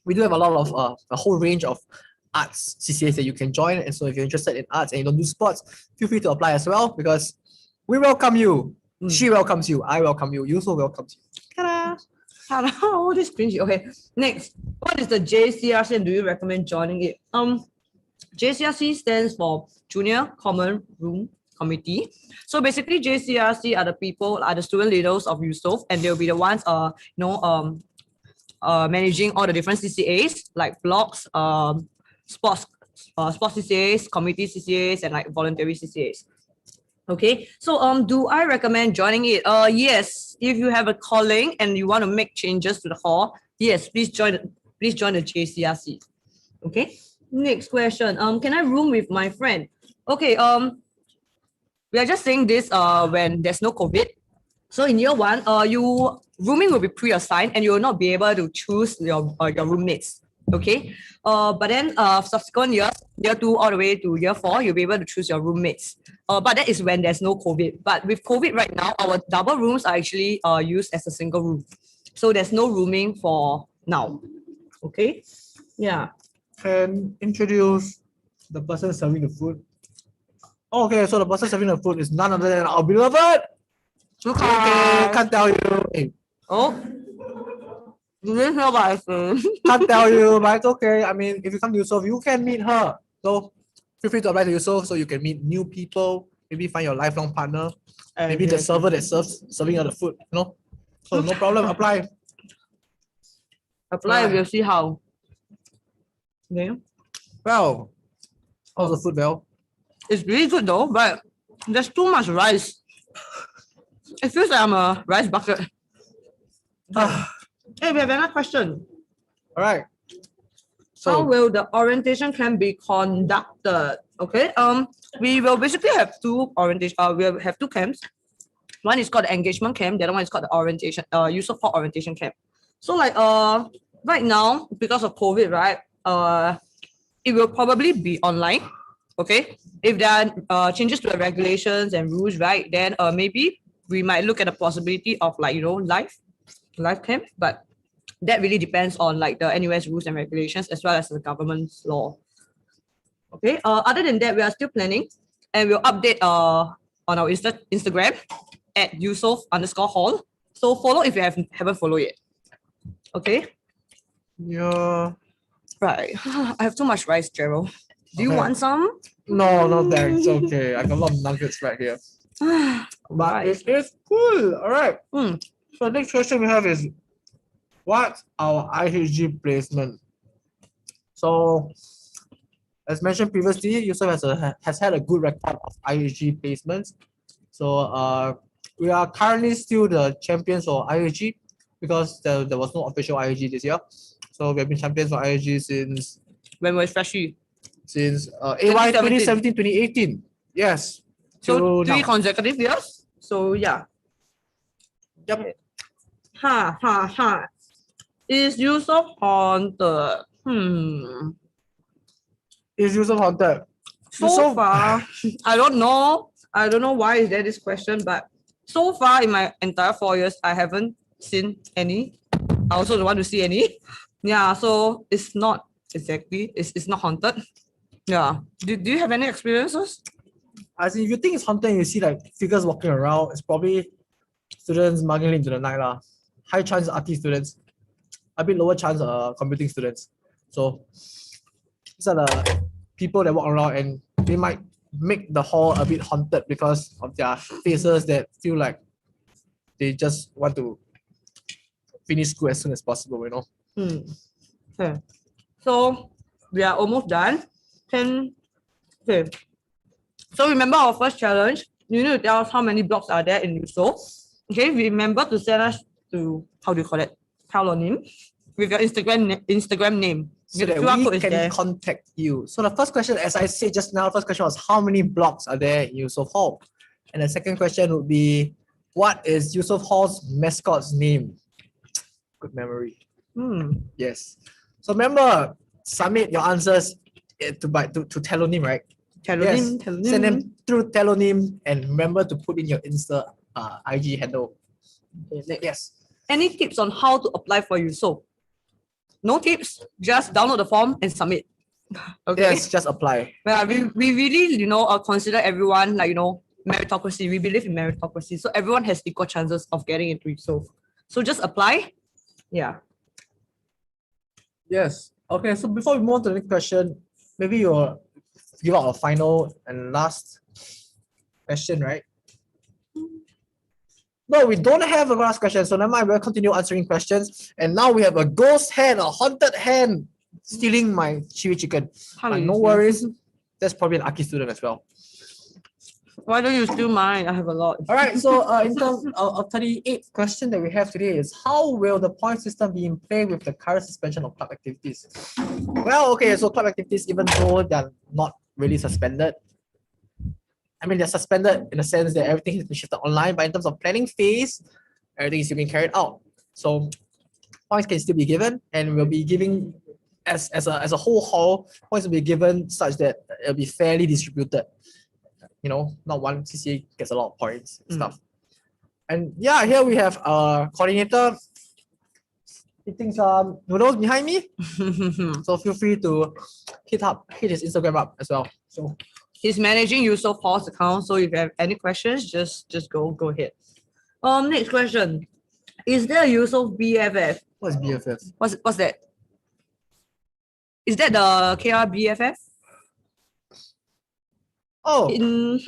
we do have a lot of a whole range of arts CCAs that you can join. And so if you're interested in arts and you don't do sports, feel free to apply as well, because we welcome you. She welcomes you. I welcome you. Yuso welcomes you. Ta-da! Ta-da! Oh, this is cringy. Okay, next. What is the JCRC and do you recommend joining it? JCRC stands for Junior Common Room Committee. So basically, JCRC are the student leaders of Eusoff, and they'll be the ones managing all the different CCAs like blocks, sports CCAs, committee CCAs, and like voluntary CCAs. Okay, so do I recommend joining it? Yes, if you have a calling and you want to make changes to the hall, yes, please join the JCRC. Okay, next question. Can I room with my friend? Okay, we are just saying this when there's no COVID. So in year one, rooming will be pre-assigned and you will not be able to choose your roommates. Okay, but then subsequent years, year 2 all the way to year 4, you'll be able to choose your roommates. But that is when there's no COVID. But with COVID right now, our double rooms are actually used as a single room. So there's no rooming for now. Okay, yeah. Can introduce the person serving the food. Okay, so the person serving the food is none other than our beloved. Okay, can't tell you. Hey. Oh, you didn't hear what I said. Can't tell you, but it's okay. I mean, if you come to Eusoff, you can meet her. So feel free to apply to Eusoff so you can meet new people, maybe find your lifelong partner, maybe the server that serving you the food, So no problem, apply. Apply, we'll see how. Okay. Well, how's the food, Val? It's really good though, but there's too much rice. It feels like I'm a rice bucket. Hey, we have another question. All right. How will the orientation camp be conducted? Okay. We will basically have two orientation. We'll have two camps. One is called the engagement camp. The other one is called the orientation. Eusoff Hall orientation camp. So like right now because of COVID, right? It will probably be online. Okay. If there are changes to the regulations and rules, right? Then maybe we might look at the possibility of like live camp, but that really depends on like the NUS rules and regulations as well as the government's law. Okay. Other than that, we are still planning, and we'll update on our Instagram at Eusoff_Hall. So follow if you haven't followed yet. Okay. Yeah. Right. I have too much rice, Gerald. Do you want some? No, no thanks. Okay, I got a lot of nuggets right here. But it is cool. All right. So the next question we have is, what's our IHG placement? So, as mentioned previously, Eusoff has had a good record of IHG placements. So, we are currently still the champions for IHG because there was no official IHG this year. So, we have been champions for IHG since when was freshie? Since AY 2017-2018. Yes. So till 3 now. consecutive years? So yeah. Yep. Ha. Is Eusoff haunted? Is Yusof haunted? So Yusoff- far, I don't know. I don't know why is there this question, but so far in my entire 4 years, I haven't seen any. I also don't want to see any. Yeah, so it's not exactly, it's not haunted. Yeah. Do you have any experiences? As in, if you think it's haunted, and you see like figures walking around, it's probably students mugging into the night lah. High chance RT students, a bit lower chance computing students. So these are the people that walk around, and they might make the hall a bit haunted because of their faces that feel like they just want to finish school as soon as possible, you know. Okay. So we are almost done. Okay. So remember our first challenge. You need to tell us how many blocks are there in Eusoff. Okay, remember to send us to, how do you call it? Telonym with your Instagram name. So The that QR we code is can there. contact you. So the first question, as I said just now, first question was how many blocks are there in Eusoff Hall? And the second question would be, what is Eusoff Hall's mascot's name? Good memory. Yes. So remember, submit your answers to Telonym, right? Telonym, Yes. Telonym. Send them through Telonym and remember to put in your Insta IG handle. Okay, next. Yes. Any tips on how to apply for Eusoff? No tips, just download the form and submit. Okay. Yes, just apply. Yeah, we really, consider everyone like, meritocracy. We believe in meritocracy. So everyone has equal chances of getting into Eusoff. So just apply. Yeah. Yes. Okay, so before we move on to the next question, maybe you'll give out a final and last question, right? No, we don't have a last question, so never mind, we'll continue answering questions. And now we have a ghost hand, a haunted hand, stealing my chili chicken. But no worries, that's probably an Aki student as well. Why don't you steal mine? I have a lot. All right, so in terms of 38th question that we have today is, how will the point system be in play with the current suspension of club activities? Well, okay, so club activities, even though they're not really suspended, I mean, they're suspended in the sense that everything has been shifted online, but in terms of planning phase, everything is still being carried out. So points can still be given, and we'll be giving as a whole hall, points will be given such that it'll be fairly distributed. You know, not one CCA gets a lot of points and stuff. And yeah, here we have a coordinator eating some noodles behind me. So feel free to hit his Instagram up as well. So he's managing Eusoff Hall's account. So if you have any questions, just go ahead. Next question. Is there a Eusoff BFF? What's BFF? What's that? Is that the KR BFF? Oh. In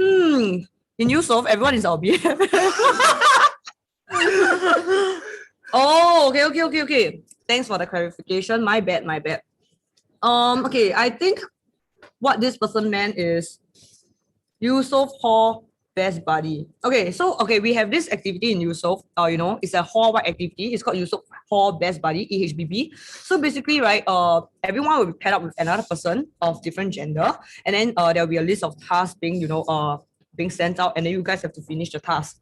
Eusoff, everyone is our BFF. Oh, okay. Thanks for the clarification. My bad. Okay, I think what this person meant is Eusoff Hall best buddy. Okay, we have this activity in Eusoff. It's a hall-wide activity. It's called Eusoff Hall Best Buddy, EHBB. So basically, right, everyone will be paired up with another person of different gender, and then there'll be a list of tasks being being sent out, and then you guys have to finish the task.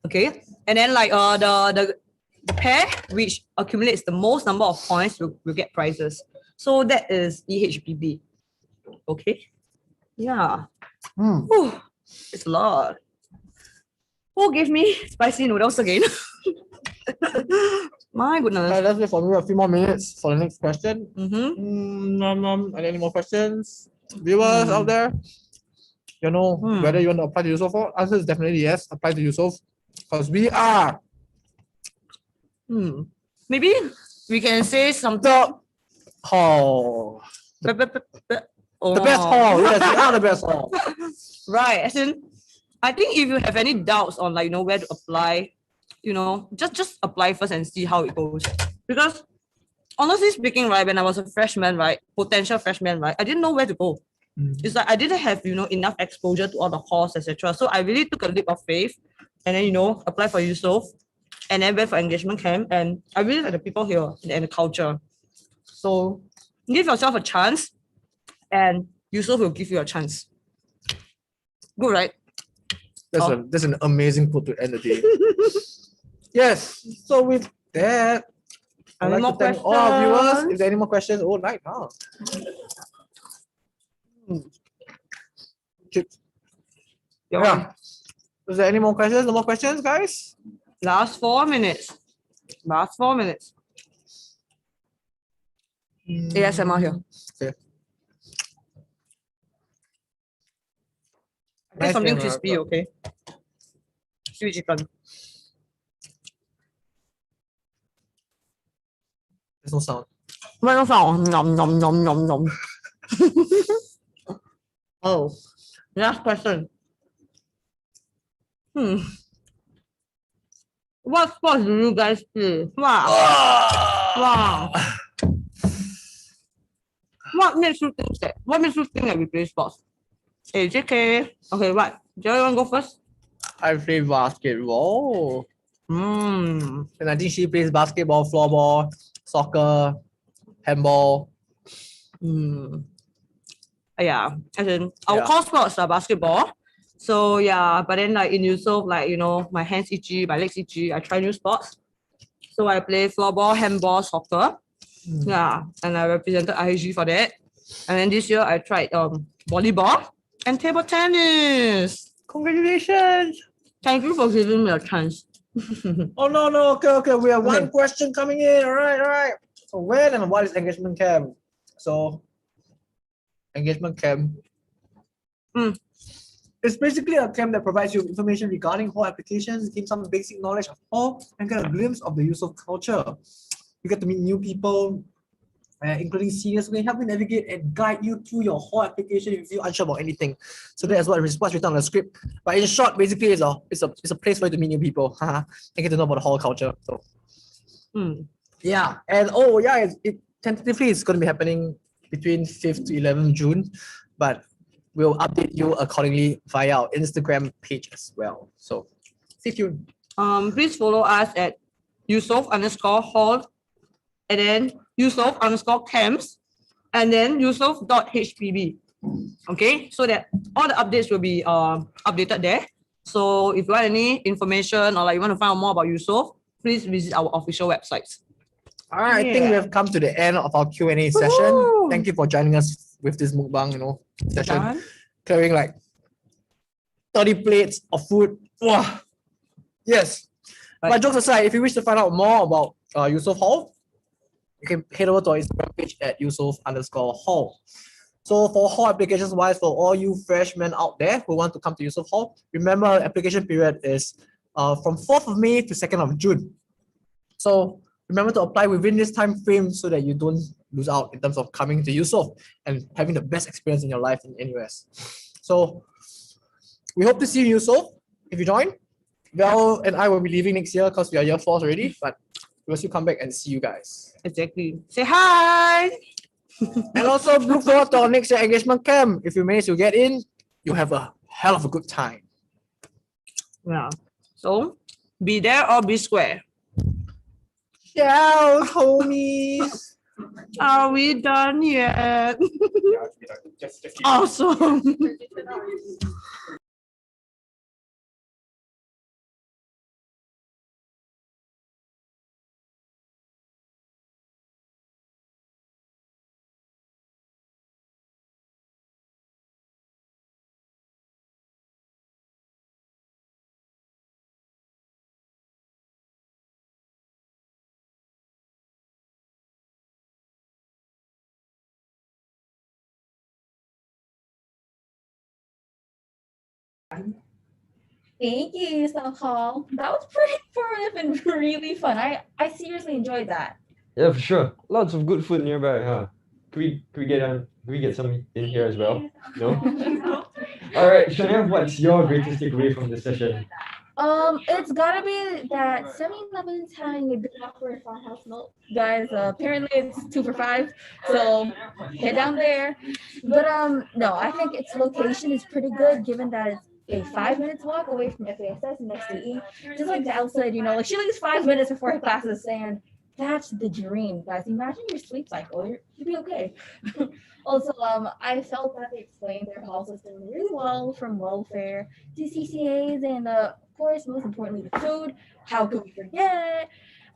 Okay, and then like the pair which accumulates the most number of points will get prizes. So that is EHBB. Okay. Yeah. Whew, it's a lot. Who gave me spicy noodles again? My goodness. Let's wait for a few more minutes for the next question. Are there any more questions? Viewers out there? Whether you want to apply to Eusoff or answer is definitely yes. Apply to Eusoff because we are. Maybe we can say something. Hall. The best hall. Yes, we are the best hall. Right. As in, I think if you have any doubts on where to apply, just apply first and see how it goes. Because honestly speaking, right, when I was a freshman, right, potential freshman, right, I didn't know where to go. It's like I didn't have enough exposure to all the halls, etc. So I really took a leap of faith and then apply for Eusoff and then went for engagement camp, and I really like the people here and the culture. So give yourself a chance and Eusoff will give you a chance. Good, right? That's an amazing quote to end the day. Yes. So with that, I'd Any like to more thank all our viewers. If questions? there are any more questions, oh, right now. Yeah. Is there any more questions? No more questions, guys? Last 4 minutes. Last 4 minutes. ASMR here. Okay. Get Nice something camera, crispy, but- okay? Sweet chicken. There's no sound. Why no sound? Nom nom nom nom nom. Oh, last question. What sports do you guys play? Wow. Wow. What makes you think that we play sports? Hey, JK. Okay, right. Jerry, you want to go first? I play basketball. Hmm. And I think she plays basketball, floorball, soccer, handball. Yeah, as in our Yeah. core sports are basketball. So yeah, but then like in Yusof, like my hands itchy, my legs itchy. I try new sports. So I play floorball, handball, soccer. Yeah, and I represented IHG for that. And then this year I tried volleyball and table tennis. Congratulations. Thank you for giving me a chance. Oh no. Okay. We have one question coming in. All right. So when and what is engagement camp? So engagement camp. It's basically a camp that provides you information regarding hall applications, gain some basic knowledge of hall, and get a glimpse of the use of culture. You get to meet new people, including seniors who can help you navigate and guide you through your hall application if you feel unsure about anything. So that's what's written on the script. But in short, basically, it's a place for you to meet new people and get to know about the hall culture. So yeah, and it tentatively it's going to be happening between 5th to 11th June, but we'll update you accordingly via our Instagram page as well. So stay tuned. Please follow us at Yusof_hall and then Yusof_camps and then Yusof.hpb. Okay, so that all the updates will be updated there. So if you want any information or like you want to find out more about Yusof, please visit our official websites. All right, I think we have come to the end of our Q&A session. Woohoo! Thank you for joining us with this mukbang, session. Done. Clearing like 30 plates of food. Wow. Yes. Right. But jokes aside, if you wish to find out more about Eusoff Hall, you can head over to our Instagram page at Eusoff_hall. So for hall applications wise, for all you freshmen out there who want to come to Eusoff Hall, remember application period is from 4th of May to 2nd of June. So remember to apply within this time frame so that you don't lose out in terms of coming to Eusoff and having the best experience in your life in NUS. So we hope to see you in Eusoff if you join. Val and I will be leaving next year because we are year 4 already, but we'll still come back and see you guys. Exactly. Say hi. And also look forward to our next year engagement camp. If you manage to get in, you'll have a hell of a good time. Yeah. So be there or be square. Ciao, homies. Are we done yet? Awesome. Thank you, Eusoff Hall. That was pretty informative and really fun. I seriously enjoyed that. Yeah, for sure. Lots of good food nearby, huh? Can we get some in here as well? No? Alright, Shania, what's your greatest takeaway from this session? It's gotta be that 7-Eleven's having a good offer at Farmhouse Milk. Guys, apparently it's 2 for $5, so head down there. But no, I think its location is pretty good given that it's a 5 minutes walk away from FASS and XDE. Just like Val said, like she leaves 5 minutes before her classes, and That's the dream, guys. Imagine your sleep cycle. You'd be okay. Also, I felt that they explained their hall system really well, from welfare to CCAs, and of course, most importantly, the food. How could we forget?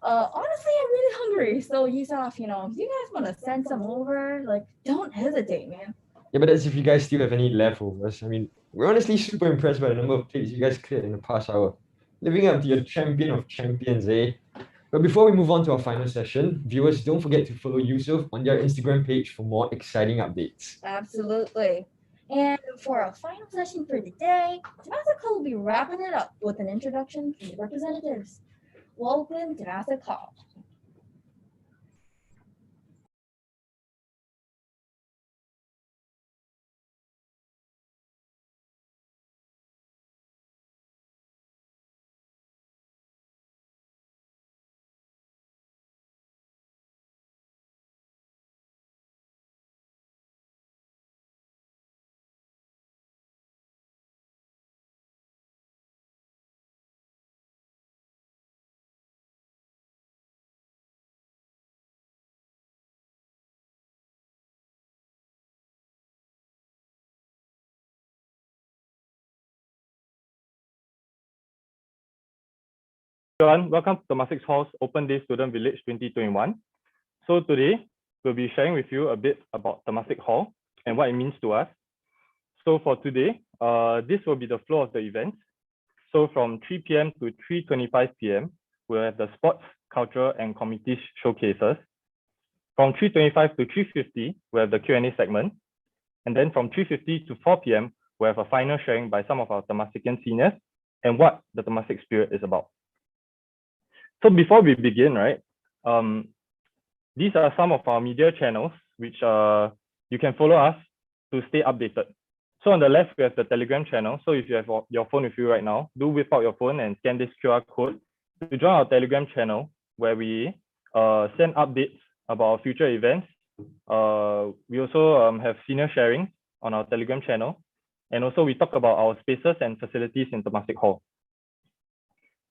Honestly, I'm really hungry. So, Yusoff, if you guys want to send some over, like, don't hesitate, man. Yeah, but that's if you guys still have any leftovers. I mean, we're honestly super impressed by the number of plates you guys cleared in the past hour. Living up to your champion of champions, eh? But before we move on to our final session, viewers, don't forget to follow Yusoff on their Instagram page for more exciting updates. Absolutely. And for our final session for the day, Temasek Hall will be wrapping it up with an introduction from the representatives. Welcome to Temasek Hall. Everyone, welcome to Temasek Hall's Open Day Student Village 2021. So today, we'll be sharing with you a bit about Temasek Hall and what it means to us. So for today, this will be the flow of the event. So from 3 p.m. to 3:25 p.m., we'll have the sports, cultural, and community showcases. From 3:25 to 3:50, we'll have the Q&A segment. And then from 3:50 to 4 p.m., we'll have a final sharing by some of our Temasekian seniors and what the Temasek spirit is about. So before we begin, right, these are some of our media channels, which you can follow us to stay updated. So on the left, we have the Telegram channel. So if you have your phone with you right now, do whip out your phone and scan this QR code to join our Telegram channel, where we send updates about our future events. We also have senior sharing on our Telegram channel. And also we talk about our spaces and facilities in Temasek Hall.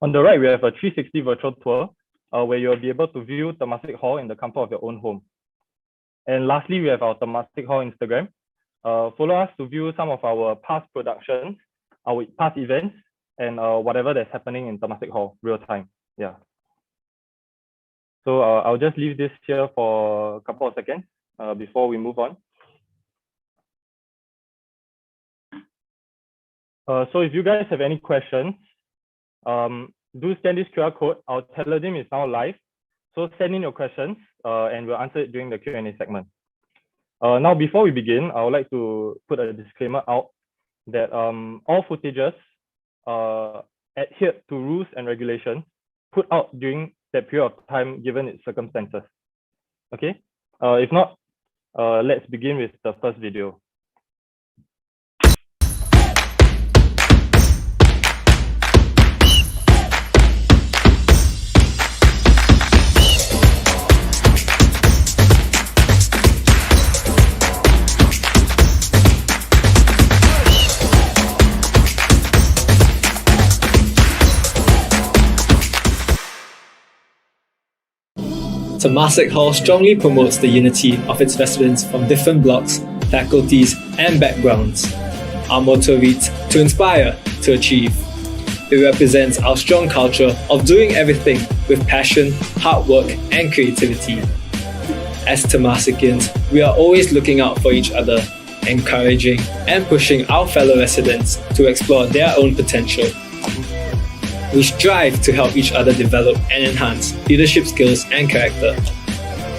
On the right, we have a 360 virtual tour where you'll be able to view Temasek Hall in the comfort of your own home. And lastly, we have our Temasek Hall Instagram. Follow us to view some of our past productions, our past events, and whatever that's happening in Temasek Hall real time. Yeah. So I'll just leave this here for a couple of seconds before we move on. So if you guys have any questions, do scan this QR code. Our Telegram is now live. So send in your questions and we'll answer it during the Q&A segment. Now, before we begin, I would like to put a disclaimer out that all footages adhere to rules and regulations put out during that period of time given its circumstances. Okay, if not, let's begin with the first video. Temasek Hall strongly promotes the unity of its residents from different blocks, faculties, and backgrounds. Our motto reads, "To inspire, to achieve." It represents our strong culture of doing everything with passion, hard work, and creativity. As Temasekans, we are always looking out for each other, encouraging and pushing our fellow residents to explore their own potential. We strive to help each other develop and enhance leadership skills and character.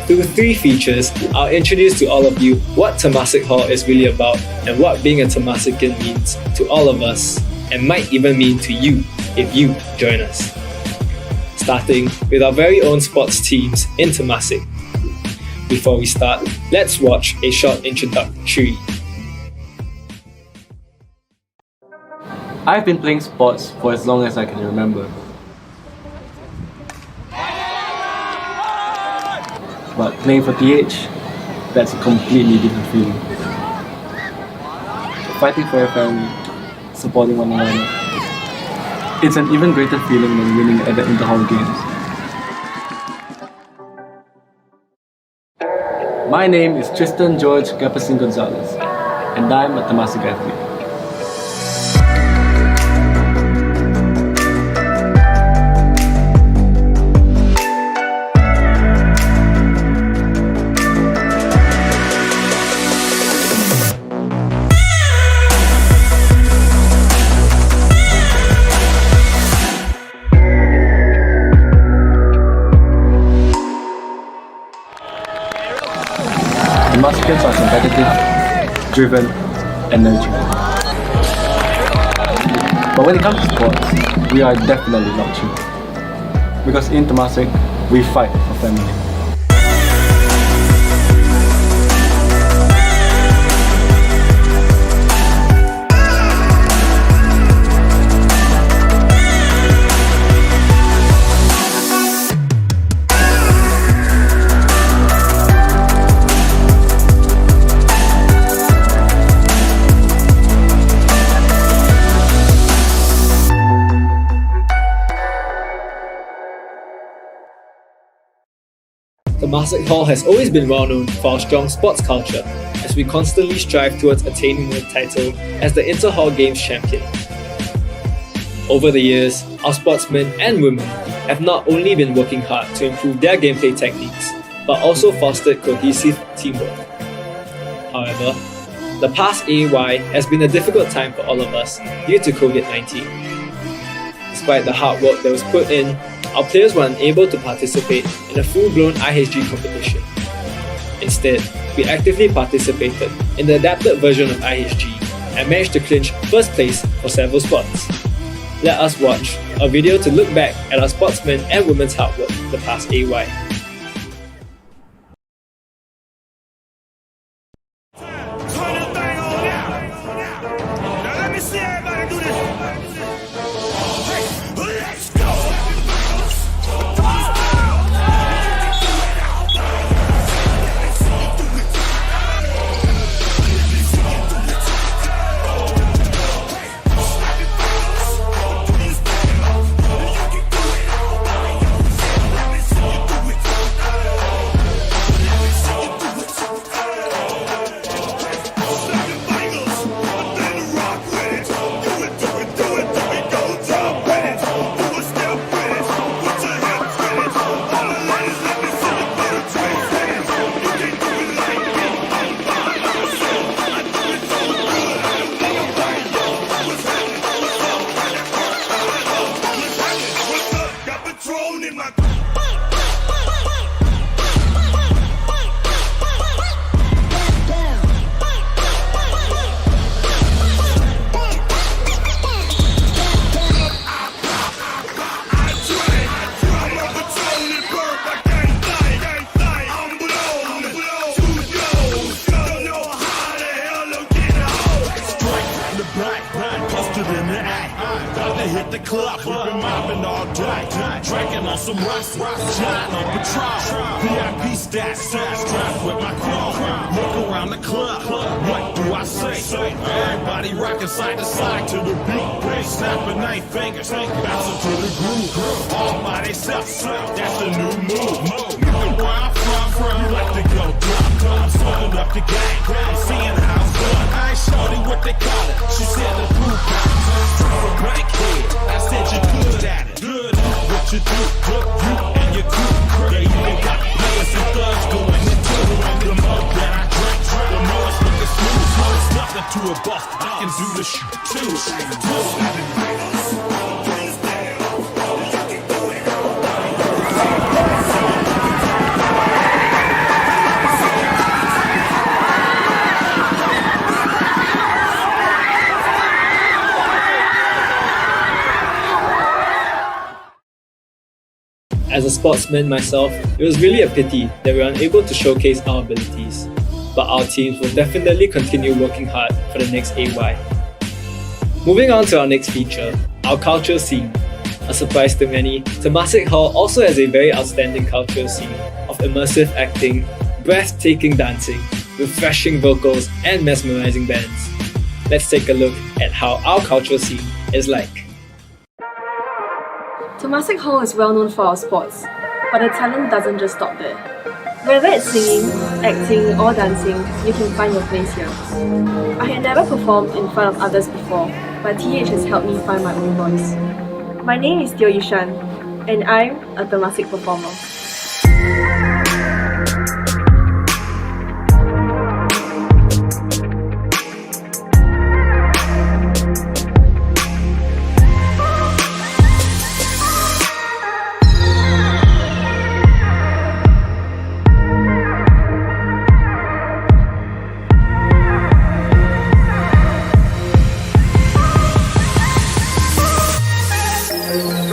Through 3 features, I'll introduce to all of you what Temasek Hall is really about and what being a Temasekan means to all of us, and might even mean to you if you join us. Starting with our very own sports teams in Temasek. Before we start, let's watch a short introductory. I've been playing sports for as long as I can remember. But playing for TH, that's a completely different feeling. Fighting for your family, supporting one another. It's an even greater feeling than winning at the Inter-Hall Games. My name is Tristan George Gapasin Gonzalez, and I'm a Temasek athlete. Temasekans are competitive, driven, and nurturing. But when it comes to sports, we are definitely not cheap. Because in Temasek, we fight for family. Temasek Hall has always been well known for our strong sports culture, as we constantly strive towards attaining the title as the Inter-Hall Games champion. Over the years, our sportsmen and women have not only been working hard to improve their gameplay techniques, but also fostered cohesive teamwork. However, the past AY has been a difficult time for all of us due to COVID-19. Despite the hard work that was put in, our players were unable to participate in a full-blown IHG competition. Instead, we actively participated in the adapted version of IHG and managed to clinch first place for several spots. Let us watch a video to look back at our sportsmen and women's hard work the past AY. Hit the club, we've been mobbing all day. Drinking on some rocks, shine on patrol. VIP stats, strapped with my crew. Look around the club, what do I say? Everybody rocking side to side to the beat. Snapping 9 fingers, bouncing to the groove. All by themselves, that's the new move. Where I'm from, you like to go dumb. I'm sorting up the game, I'm seeing how it's done. I ain't shorty what they call it, she said the poop house. Bankhead, I said you're good at it. Good at what you do, good you and your crew. They even got players and thugs going into it. The more that I drink, the more it's looking smooth. So it's nothing to a bust, I can do the shit too. As a sportsman myself, it was really a pity that we were unable to showcase our abilities. But our teams will definitely continue working hard for the next AY. Moving on to our next feature, our cultural scene. A surprise to many, Temasek Hall also has a very outstanding cultural scene of immersive acting, breathtaking dancing, refreshing vocals, and mesmerizing bands. Let's take a look at how our cultural scene is like. Temasek Hall is well known for our sports, but the talent doesn't just stop there. Whether it's singing, acting, or dancing, you can find your place here. I had never performed in front of others before, but TH has helped me find my own voice. My name is Teo Yishan, and I'm a Temasek performer.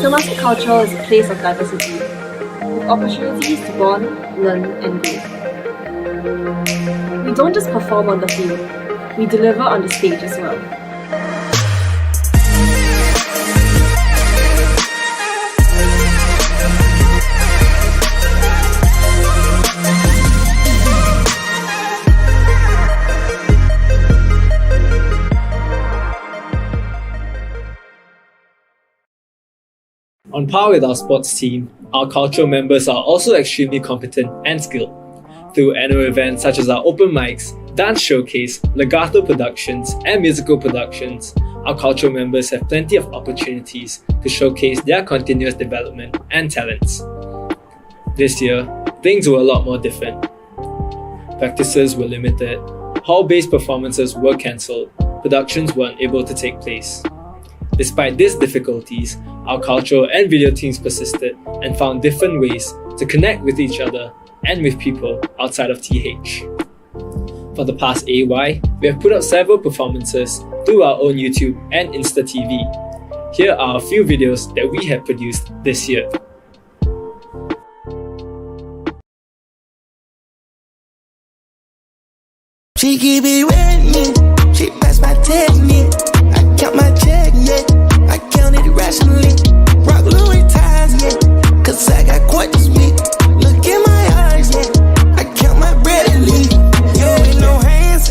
Temasek culture is a place of diversity, with opportunities to bond, learn, and grow. We don't just perform on the field, we deliver on the stage as well. On par with our sports team, our cultural members are also extremely competent and skilled. Through annual events such as our open mics, dance showcase, legato productions, and musical productions, our cultural members have plenty of opportunities to showcase their continuous development and talents. This year, things were a lot more different. Practices were limited, hall-based performances were cancelled, productions were unable to take place. Despite these difficulties, our cultural and video teams persisted and found different ways to connect with each other and with people outside of TH. For the past AY, we have put out several performances through our own YouTube and Insta TV. Here are a few videos that we have produced this year. She keep it with me, she pass my technique. I count my check, yeah, I count it rationally. Rock Louis ties, yeah, cause I got quite this week. Look in my eyes, yeah, I count my bread and leave. You ain't no hands,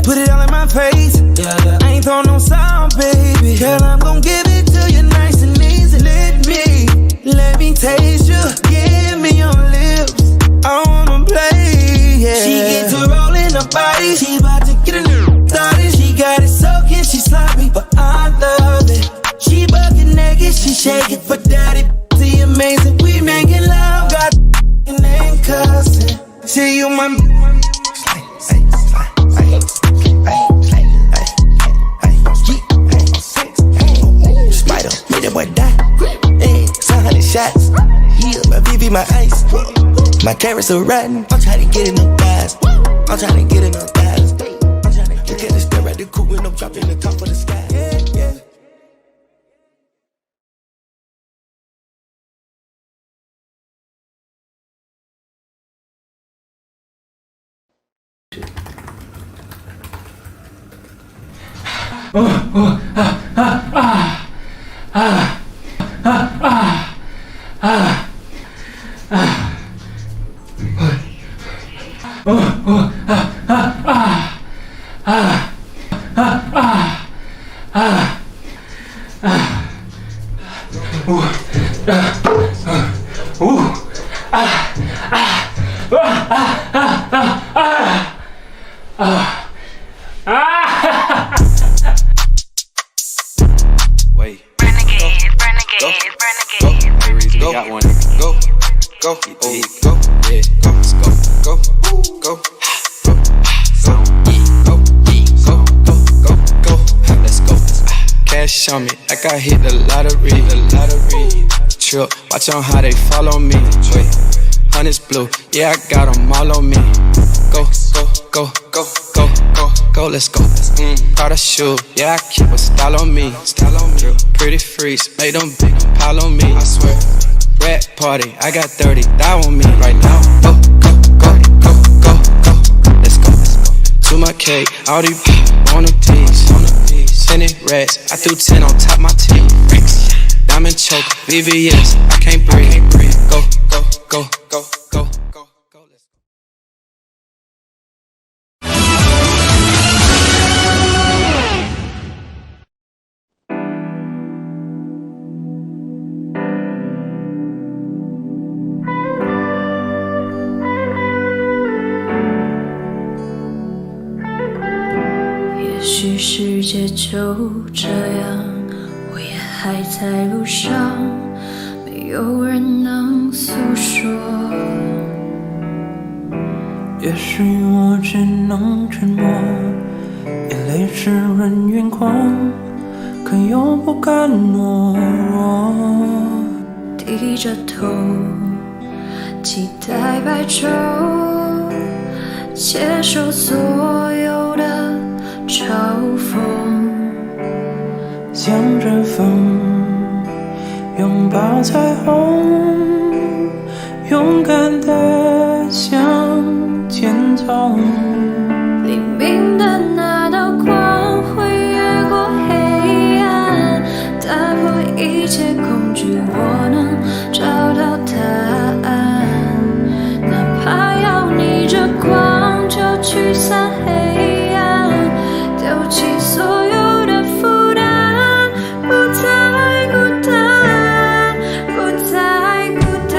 put it all in my face. I ain't throw no sound, baby. Girl, I'm gon' give it to you nice and easy. Let me taste you, give me your lips. I wanna play, yeah. She get to rollin' her body, she bout to get a little started. She got it soaking, she sloppy, but I love it. She bucket naked, she shake it for daddy. See amazing, we making love, got and ain't cussing. See you my Spider, made that boy die. Hey, 100 shots. Yeah, my VV, my ice. My carrots are rotten. I'm trying to get in the thighs. I'm trying to get in the thighs. Look at the stare at the coupe when I'm dropping the top of the sky. Yeah, yeah. Wait. Go. Got one. Go. Oh, go. Yeah. Go. Let's go. Go. Let's go. Cash on me, like I hit the lottery. Trip, watch on how they follow me. Wait, honey's blue, yeah, I got them all on me. Go. Let's go. Prada shoe, yeah, I keep a style on me. Pretty freaks, make them big pile on me. I swear. Rat party, I got 30 thou on me right now. Go. Let's go. To my cake, all these on the piece. 10 rats, I threw 10 on top my team. Diamond choke, VVS, I can't breathe. Go. 世界就这样，我也还在路上，没有人能诉说。也许我只能沉默，眼泪湿润眼眶，可又不敢懦弱。低着头，期待白昼，接受所有的嘲讽。向着风，拥抱彩虹，勇敢地向前走。黎明的那道光会越过黑暗，打破一切恐惧，我能找到答案。哪怕要逆着光就驱散黑暗，丢弃所有的负担，不再孤单，不再孤单。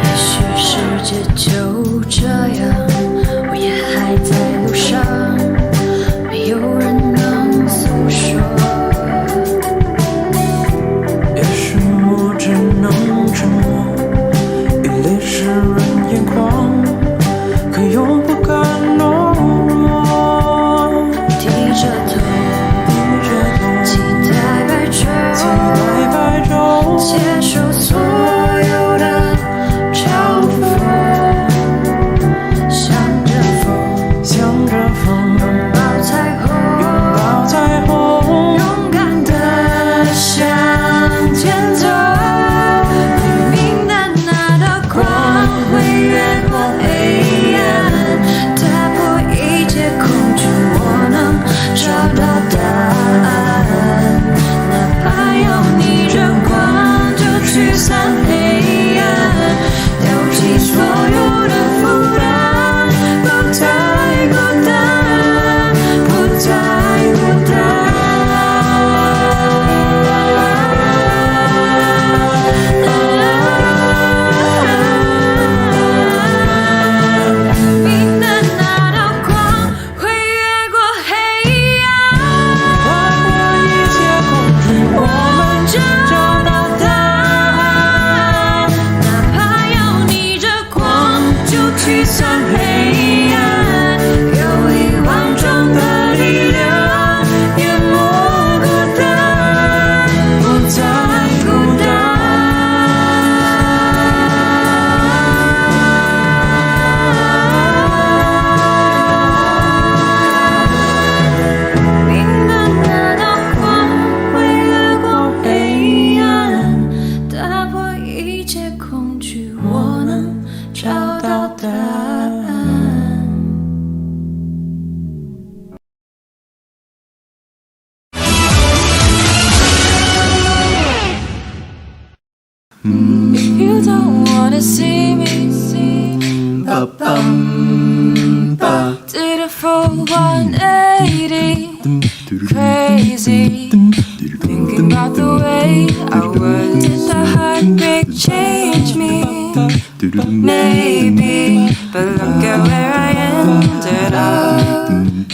也许世界就这样，我也还在路上，没有人能诉说。也许我只能沉默，眼泪湿润眼眶，可又不敢懦弱。低着头，期待白昼，接受所有的嘲讽。向着风，拥抱彩虹，勇敢地向前走。黎明的那道光会越过黑暗，打破一切恐惧，我能找到答案。哪怕要逆着光就驱散黑暗，丢弃所有的负担，不再孤单，不再孤单。黎明的那道光会越过黑暗，打破一切恐惧，我们找到答案。哪怕要逆着光就驱散黑暗，有遗忘中的力量，淹没孤单，不再孤单。黎明的那道光会越过黑暗，打破一切恐惧，我能找到答案。If you don't wanna see me, did a full 180, crazy, thinking about the way I was. Did the heartbreak change me? Maybe, but look at where I ended up.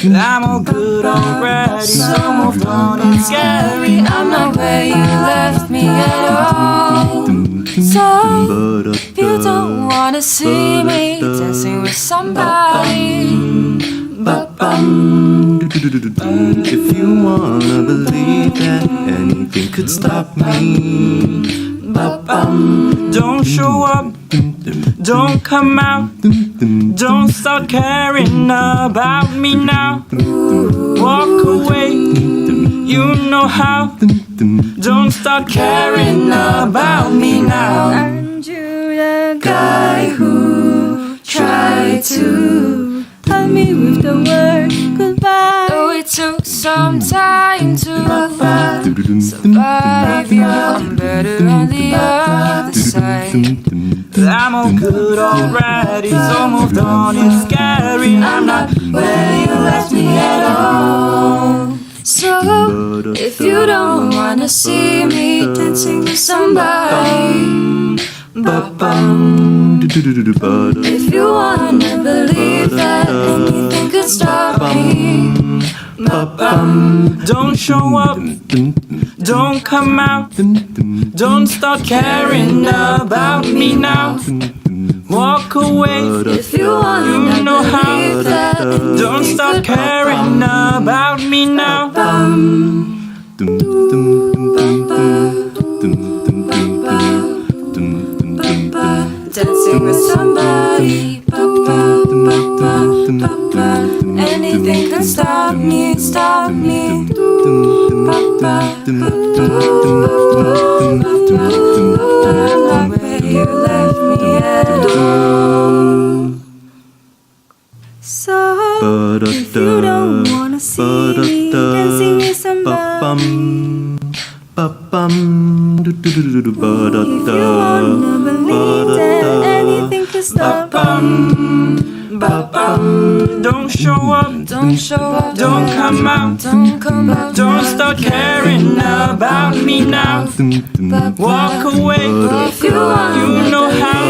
I'm all good already, so moved on. It's scary, I'm not where you left me at all. So, if you don't wanna see me dancing with somebody, If you wanna believe that anything could stop me, don't show up, don't come out, don't start caring about me now. Walk away, you know how. Don't start caring about me now. Aren't you the guy who tried to hurt me with the word goodbye? Though it took some time to survive you. I'm better on the other side. I'm all good already, so moved on, it's scary. I'm not where you left me at all. So if you don't wanna see me dancing with somebody, if you wanna believe that anything could stop me, don't show up, don't come out, don't start caring about me now. Walk away if you wanna you know how. believe that Don't anything start could caring about me now. Dancing with somebody, anything can stop me, stop me. I'm not where you left me at all. So if you don't wanna see me dancing with somebody, if you wanna believe that anything can stop me, don't show up, don't show up, don't come out, don't come out, don't start caring about me now. Walk away if you you know how.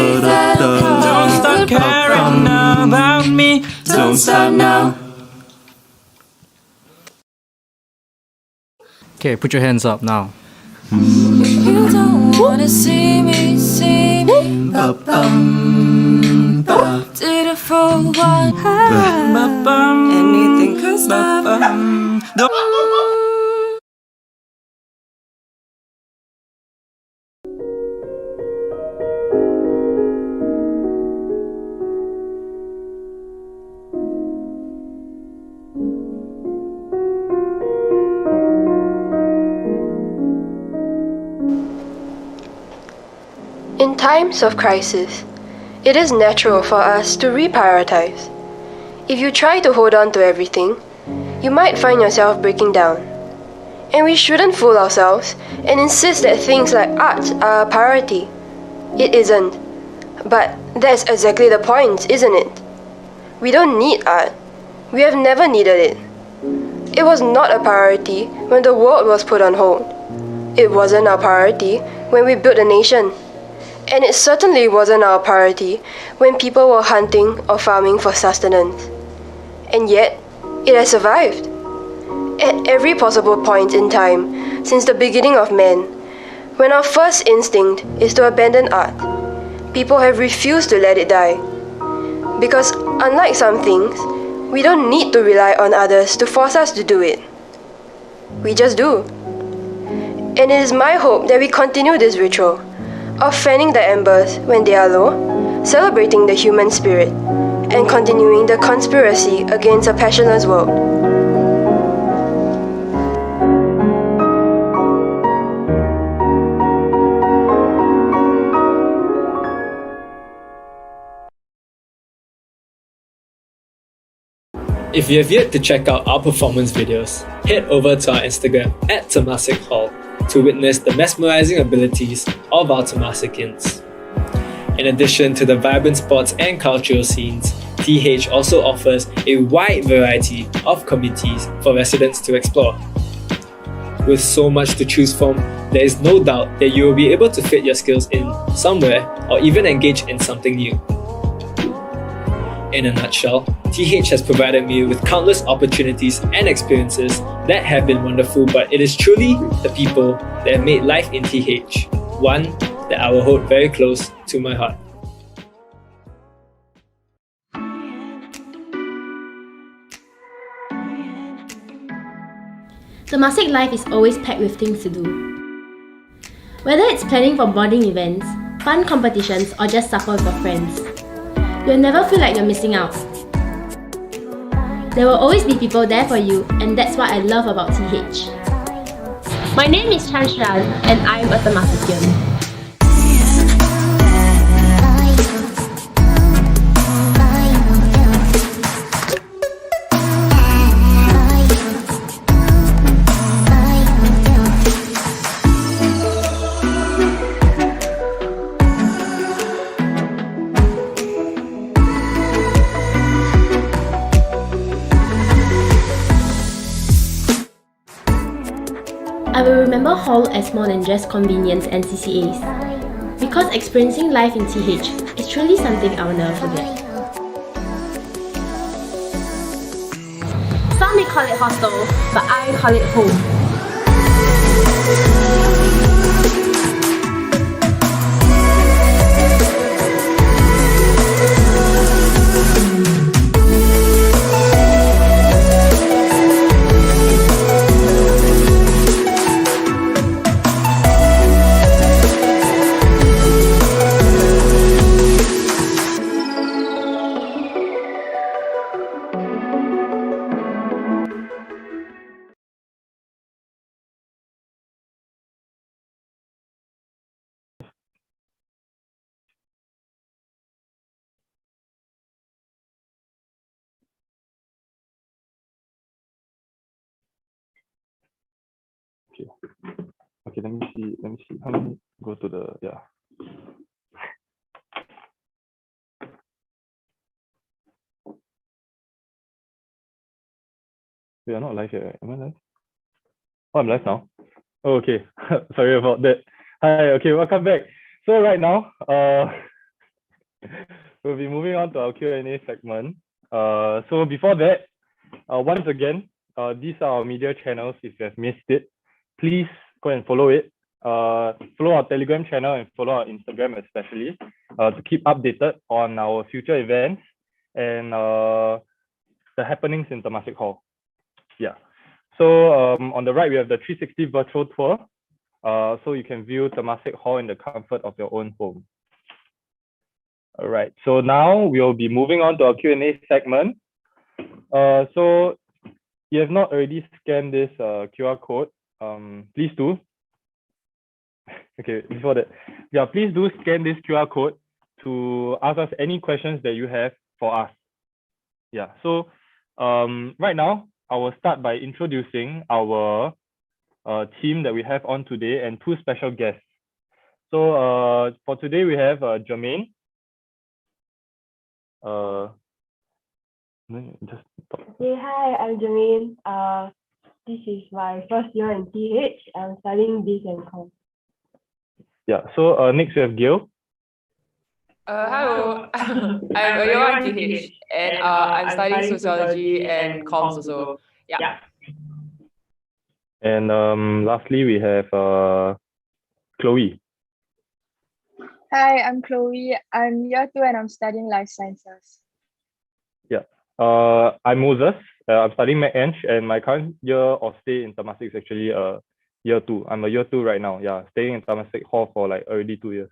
Don't start caring about me. Don't start now. Okay, put your hands up now. You don't wanna see me, did it for one. Anything could stop. In times of crisis, it is natural for us to reprioritize. If you try to hold on to everything, you might find yourself breaking down. And we shouldn't fool ourselves and insist that things like art are a priority. It isn't. But that's exactly the point, isn't it? We don't need art. We have never needed it. It was not a priority when the world was put on hold. It wasn't our priority when we built a nation. And it certainly wasn't our priority when people were hunting or farming for sustenance. And yet, it has survived. At every possible point in time, since the beginning of man, when our first instinct is to abandon art, people have refused to let it die. Because unlike some things, we don't need to rely on others to force us to do it. We just do. And it is my hope that we continue this ritual of fanning the embers when they are low, celebrating the human spirit, and continuing the conspiracy against a passionless world. If you have yet to check out our performance videos, head over to our Instagram at Temasek Hall to witness the mesmerizing abilities of our Temasekins. In addition to the vibrant sports and cultural scenes, TH also offers a wide variety of communities for residents to explore. With so much to choose from, there is no doubt that you will be able to fit your skills in somewhere or even engage in something new. In a nutshell, TH has provided me with countless opportunities and experiences that have been wonderful, but it is truly the people that have made life in TH one that I will hold very close to my heart. Temasek life is always packed with things to do. Whether it's planning for bonding events, fun competitions, or just supper with your friends, you'll never feel like you're missing out. There will always be people there for you, and that's what I love about TH. My name is Chanshan, and I'm a Temasekian. I will remember hall as more than just convenience and CCAs. Because experiencing life in TH is truly something I will never forget. Some may call it hostel, but I call it home. Okay, let me see. How many go to the, yeah. We are not live yet, right? Am I live? Oh, I'm live now. Oh, okay. Sorry about that. Hi, okay, welcome back. So right now, we'll be moving on to our Q&A segment. So before that, once again, these are our media channels. If you have missed it, please go and follow it. Follow our Telegram channel and follow our Instagram especially to keep updated on our future events and the happenings in Temasek Hall. Yeah. So on the right, we have the 360 virtual tour. So you can view Temasek Hall in the comfort of your own home. All right. So now we will be moving on to our Q&A segment. So you have not already scanned this QR code, please do. Okay, before that, yeah, please do scan this QR code to ask us any questions that you have for us. Yeah, so right now, I will start by introducing our team that we have on today and two special guests. So for today, we have Jermaine. Just Hey, hi, I'm Jermaine. This is my first year in TH. I'm studying Biz and Com. yeah, so next we have Gil. Hello, I'm a year one TH and I'm studying sociology and comms also. Yeah. And lastly, we have Chloe. Hi, I'm Chloe. I'm year 2 and I'm studying life sciences. Yeah. I'm Moses. I'm studying Mac Eng, and my current year of stay in Temasek is actually year 2. I'm a year 2 right now. Yeah, staying in Temasek Hall for like already 2 years.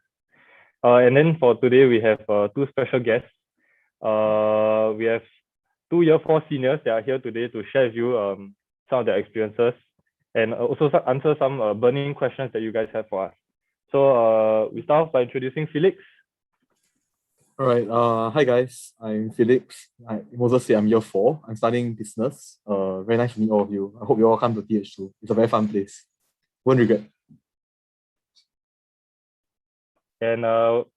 And then for today, we have two special guests. We have 2 year 4 seniors that are here today to share with you some of their experiences and also answer some burning questions that you guys have for us. So we start off by introducing Felix. All right. Hi guys. I'm Felix. Moses said I'm year 4. I'm studying business. Very nice to meet all of you. I hope you all come to TH too. It's a very fun place. Won't regret. And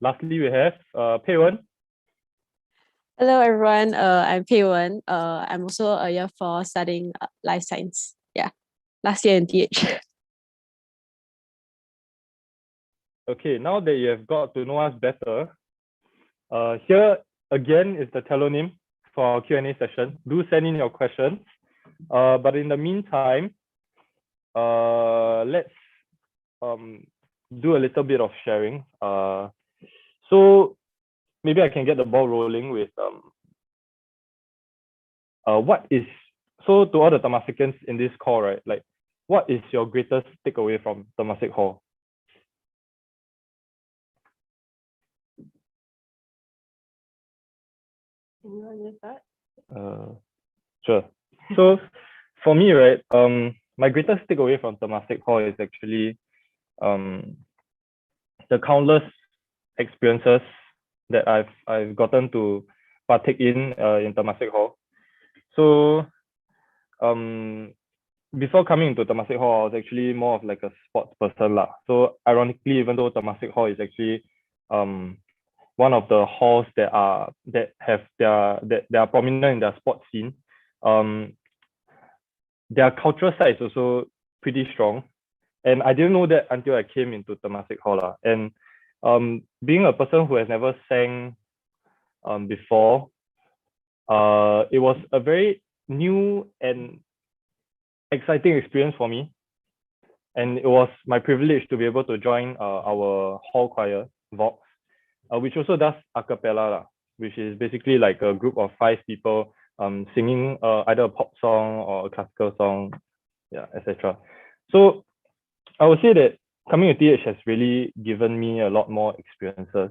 lastly, we have Pei Wen. Hello everyone. I'm Pei Wen. I'm also a year 4 studying life science. Yeah, last year in TH. Okay, now that you have got to know us better, here again is the telonym for our Q&A session. Do send in your questions. But in the meantime, let's do a little bit of sharing. So maybe I can get the ball rolling with what is, so to all the Temasekans in this call, right? Like, what is your greatest takeaway from Temasek Hall? Can you want to start? Sure. So for me, right, my greatest takeaway from Temasek Hall is actually the countless experiences that I've gotten to partake in Temasek Hall. So before coming into Temasek Hall, I was actually more of like a sports person lah. So ironically, even though Temasek Hall is actually one of the halls that are prominent in their sports scene, their cultural side is also pretty strong. And I didn't know that until I came into Temasek Hall. And being a person who has never sang before, it was a very new and exciting experience for me. And it was my privilege to be able to join our hall choir, Vox, which also does a cappella, which is basically like a group of 5 people singing either a pop song or a classical song, yeah, etc. So I would say that coming to TH has really given me a lot more experiences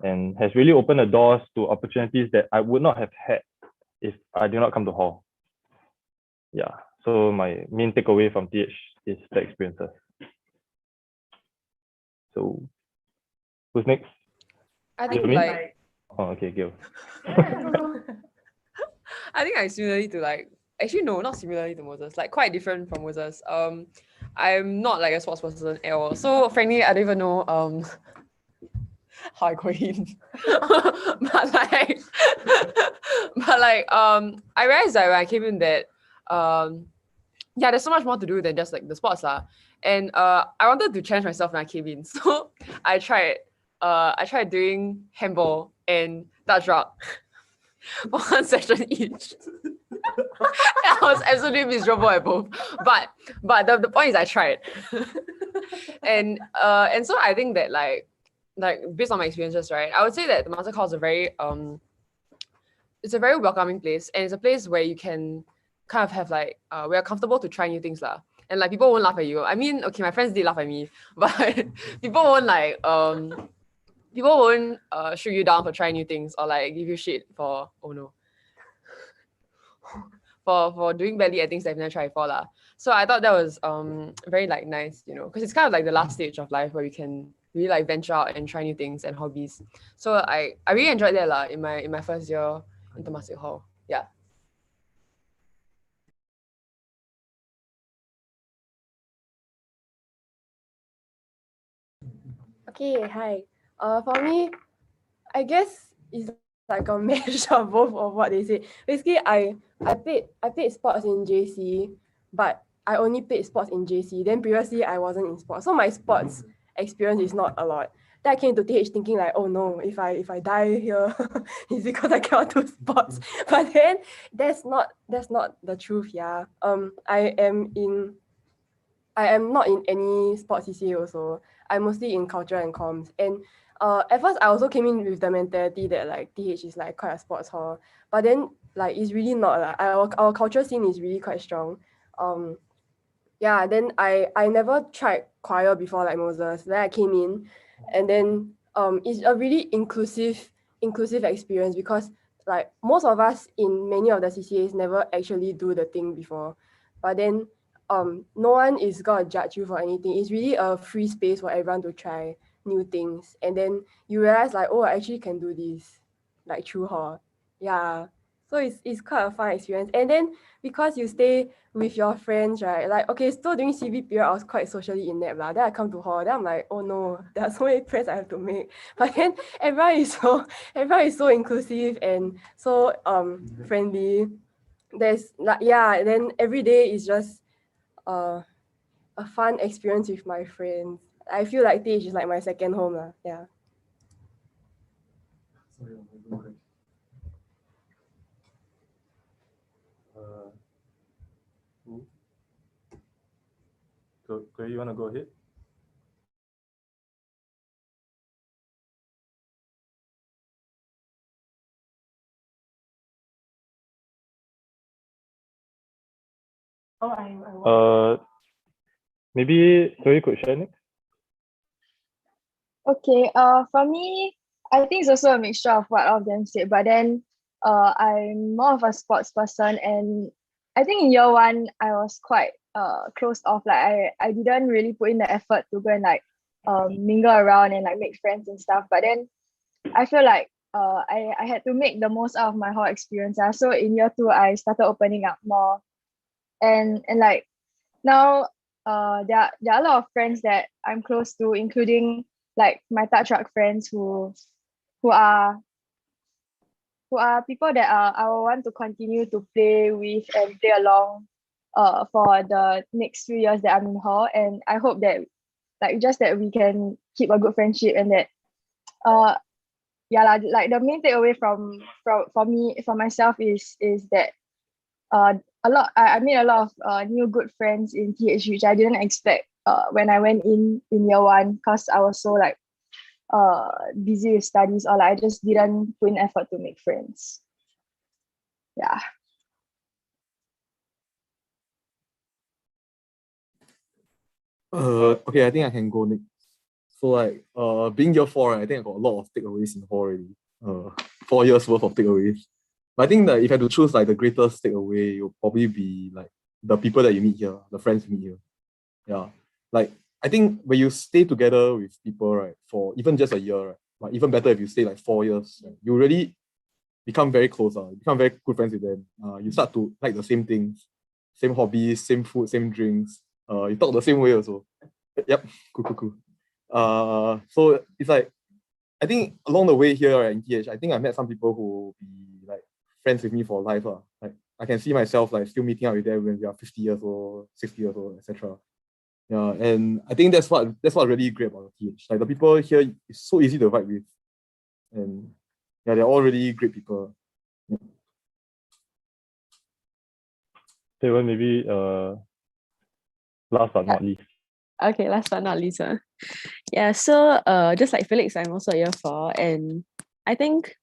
and has really opened the doors to opportunities that I would not have had if I did not come to hall. Yeah, so my main takeaway from TH is the experiences. So who's next? I think Me? like Oh, okay, Gil. I think I'm similarly to like actually no, not similarly to Moses, like quite different from Moses. I'm not like a sports person at all. So frankly, I don't even know how I got in. but like I realized that when I came in that yeah, there's so much more to do than just like the sports lah. And I wanted to challenge myself when I came in. So I tried doing handball and Dutch rock for 1 session each. I was absolutely miserable at both. But the point is I tried. and so I think that like based on my experiences, right, I would say that the Temasek Hall is a very it's a very welcoming place, and it's a place where you can kind of have like we are comfortable to try new things lah. And like people won't laugh at you. I mean, okay, my friends did laugh at me, but people won't like shoot you down for trying new things or like give you shit for for doing badly at things that I've never tried before lah. So I thought that was very like nice, you know, because it's kind of like the last stage of life where you can really like venture out and try new things and hobbies. So I really enjoyed that lah in my first year in Temasek Hall. Yeah. Okay, hi. For me, I guess it's like a mesh of both of what they say. Basically, I played sports in JC, but I only played sports in JC. Then previously I wasn't in sports, so my sports experience is not a lot. Then I came to TH thinking like, oh no, if I die here, it's because I cannot do sports. But then that's not the truth. Yeah. I am not in any sports CCA also. I'm mostly in culture and comms. And at first I also came in with the mentality that like TH is like quite a sports hall. But then like it's really not like our culture scene is really quite strong. Yeah, then I never tried choir before like Moses. Then I came in, and then it's a really inclusive experience because like most of us in many of the CCAs never actually do the thing before. But then no one is gonna judge you for anything. It's really a free space for everyone to try new things. And then you realize like, oh, I actually can do this like through her. Yeah. So it's quite a fun experience. And then because you stay with your friends, right? Like, okay, so during CV period, I was quite socially inept lah. Then I come to hall, then I'm like, oh no, there are so many friends I have to make. But then everyone is so inclusive and so friendly. There's like, yeah, then every day is just a fun experience with my friends. I feel like TH is like my second home lah. Yeah. So you want to go ahead? Maybe Chloe could share next. Okay, for me, I think it's also a mixture of what all of them said, but then I'm more of a sports person, and I think in year 1 I was quite closed off. Like I didn't really put in the effort to go and like mingle around and like make friends and stuff. But then I feel like I had to make the most out of my whole experience. So in year 2 I started opening up more, and like now there are a lot of friends that I'm close to, including like my touch rock friends who are people that I will want to continue to play with and play along for the next few years that I'm in hall, and I hope that just that we can keep a good friendship, and that yeah lah, like the main takeaway from myself is that I made a lot of new good friends in TH, which I didn't expect when I went in year one, because I was so like busy with studies, or like I just didn't put in effort to make friends. Yeah. Okay, I think I can go next. So like being year four, I think I got a lot of takeaways in hall already. 4 years worth of takeaways. But I think that if I had to choose like the greatest takeaway, it will probably be like the people that you meet here, the friends you meet here. Yeah. Like I think when you stay together with people, right, for even just a year, right, but even better if you stay like 4 years, right, you really become very close, become very good friends with them. You start to like the same things, same hobbies, same food, same drinks. You talk the same way also. Yep, cool. So it's like, I think along the way here, right, in TH, I think I met some people who will be like friends with me for life. Like I can see myself like still meeting up with them when we are 50 years old, 60 years old, etc. Yeah, and I think that's what really great about TH. Like the people here is so easy to vibe with, and yeah, they're all really great people. Yeah. Okay, well, maybe last but not least. Okay, last but not least. Yeah, so just like Felix, I'm also year 4, and I think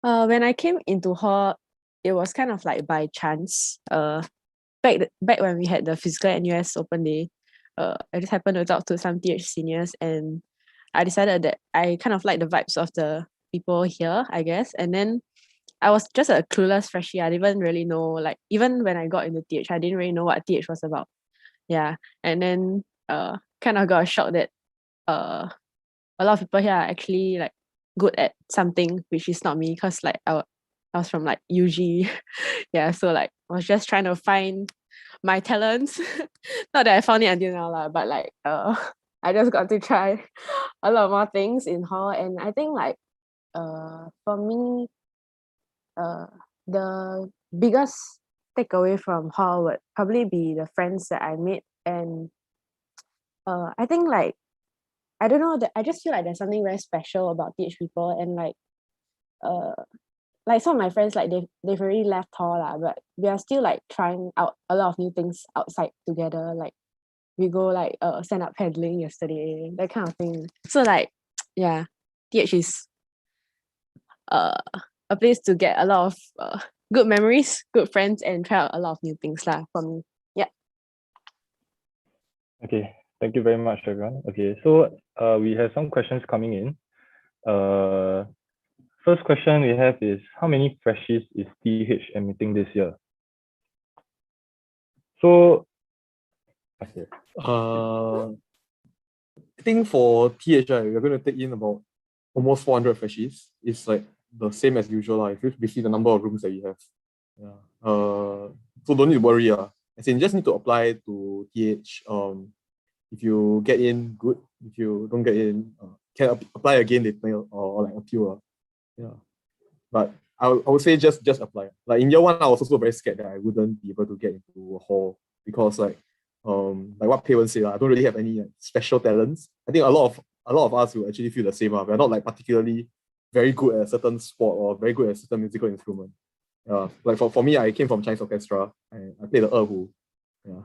when I came into hall, it was kind of like by chance. Back when we had the physical NUS open day, I just happened to talk to some TH seniors, and I decided that I kind of like the vibes of the people here, I guess. And then I was just a clueless freshie. I didn't really know, like, even when I got into TH, I didn't really know what TH was about. Yeah, and then kind of got a shock that a lot of people here are actually like good at something, which is not me, because like I was from like UG. Yeah, so like I was just trying to find my talents. Not that I found it until now, but like I just got to try a lot more things in hall. And I think like for me, the biggest takeaway from hall would probably be the friends that I made. And I think like, I don't know, that I just feel like there's something very special about TH people, and like some of my friends, like they've already left hall lah, but we are still like trying out a lot of new things outside together. Like we go like stand up paddling yesterday, that kind of thing. So like yeah, TH is a place to get a lot of good memories, good friends, and try out a lot of new things lah for me. Yeah. Okay, thank you very much, everyone. Okay, so we have some questions coming in. First question we have is, how many freshies is TH admitting this year? So, okay. I think for TH, we're going to take in about almost 400 freshies. It's like the same as usual, if you see the number of rooms that we have. Yeah. So don't need to worry. As in, just need to apply to TH. If you get in, good. If you don't get in, can apply again later, or like appeal. Yeah. But I would say just apply. Like in year one, I was also very scared that I wouldn't be able to get into a hall, because like what Paywan said, I don't really have any like, special talents. I think a lot of us will actually feel the same. We're not like particularly very good at a certain sport or very good at a certain musical instrument. Like for me, I came from Chinese orchestra. I played the erhu. Yeah.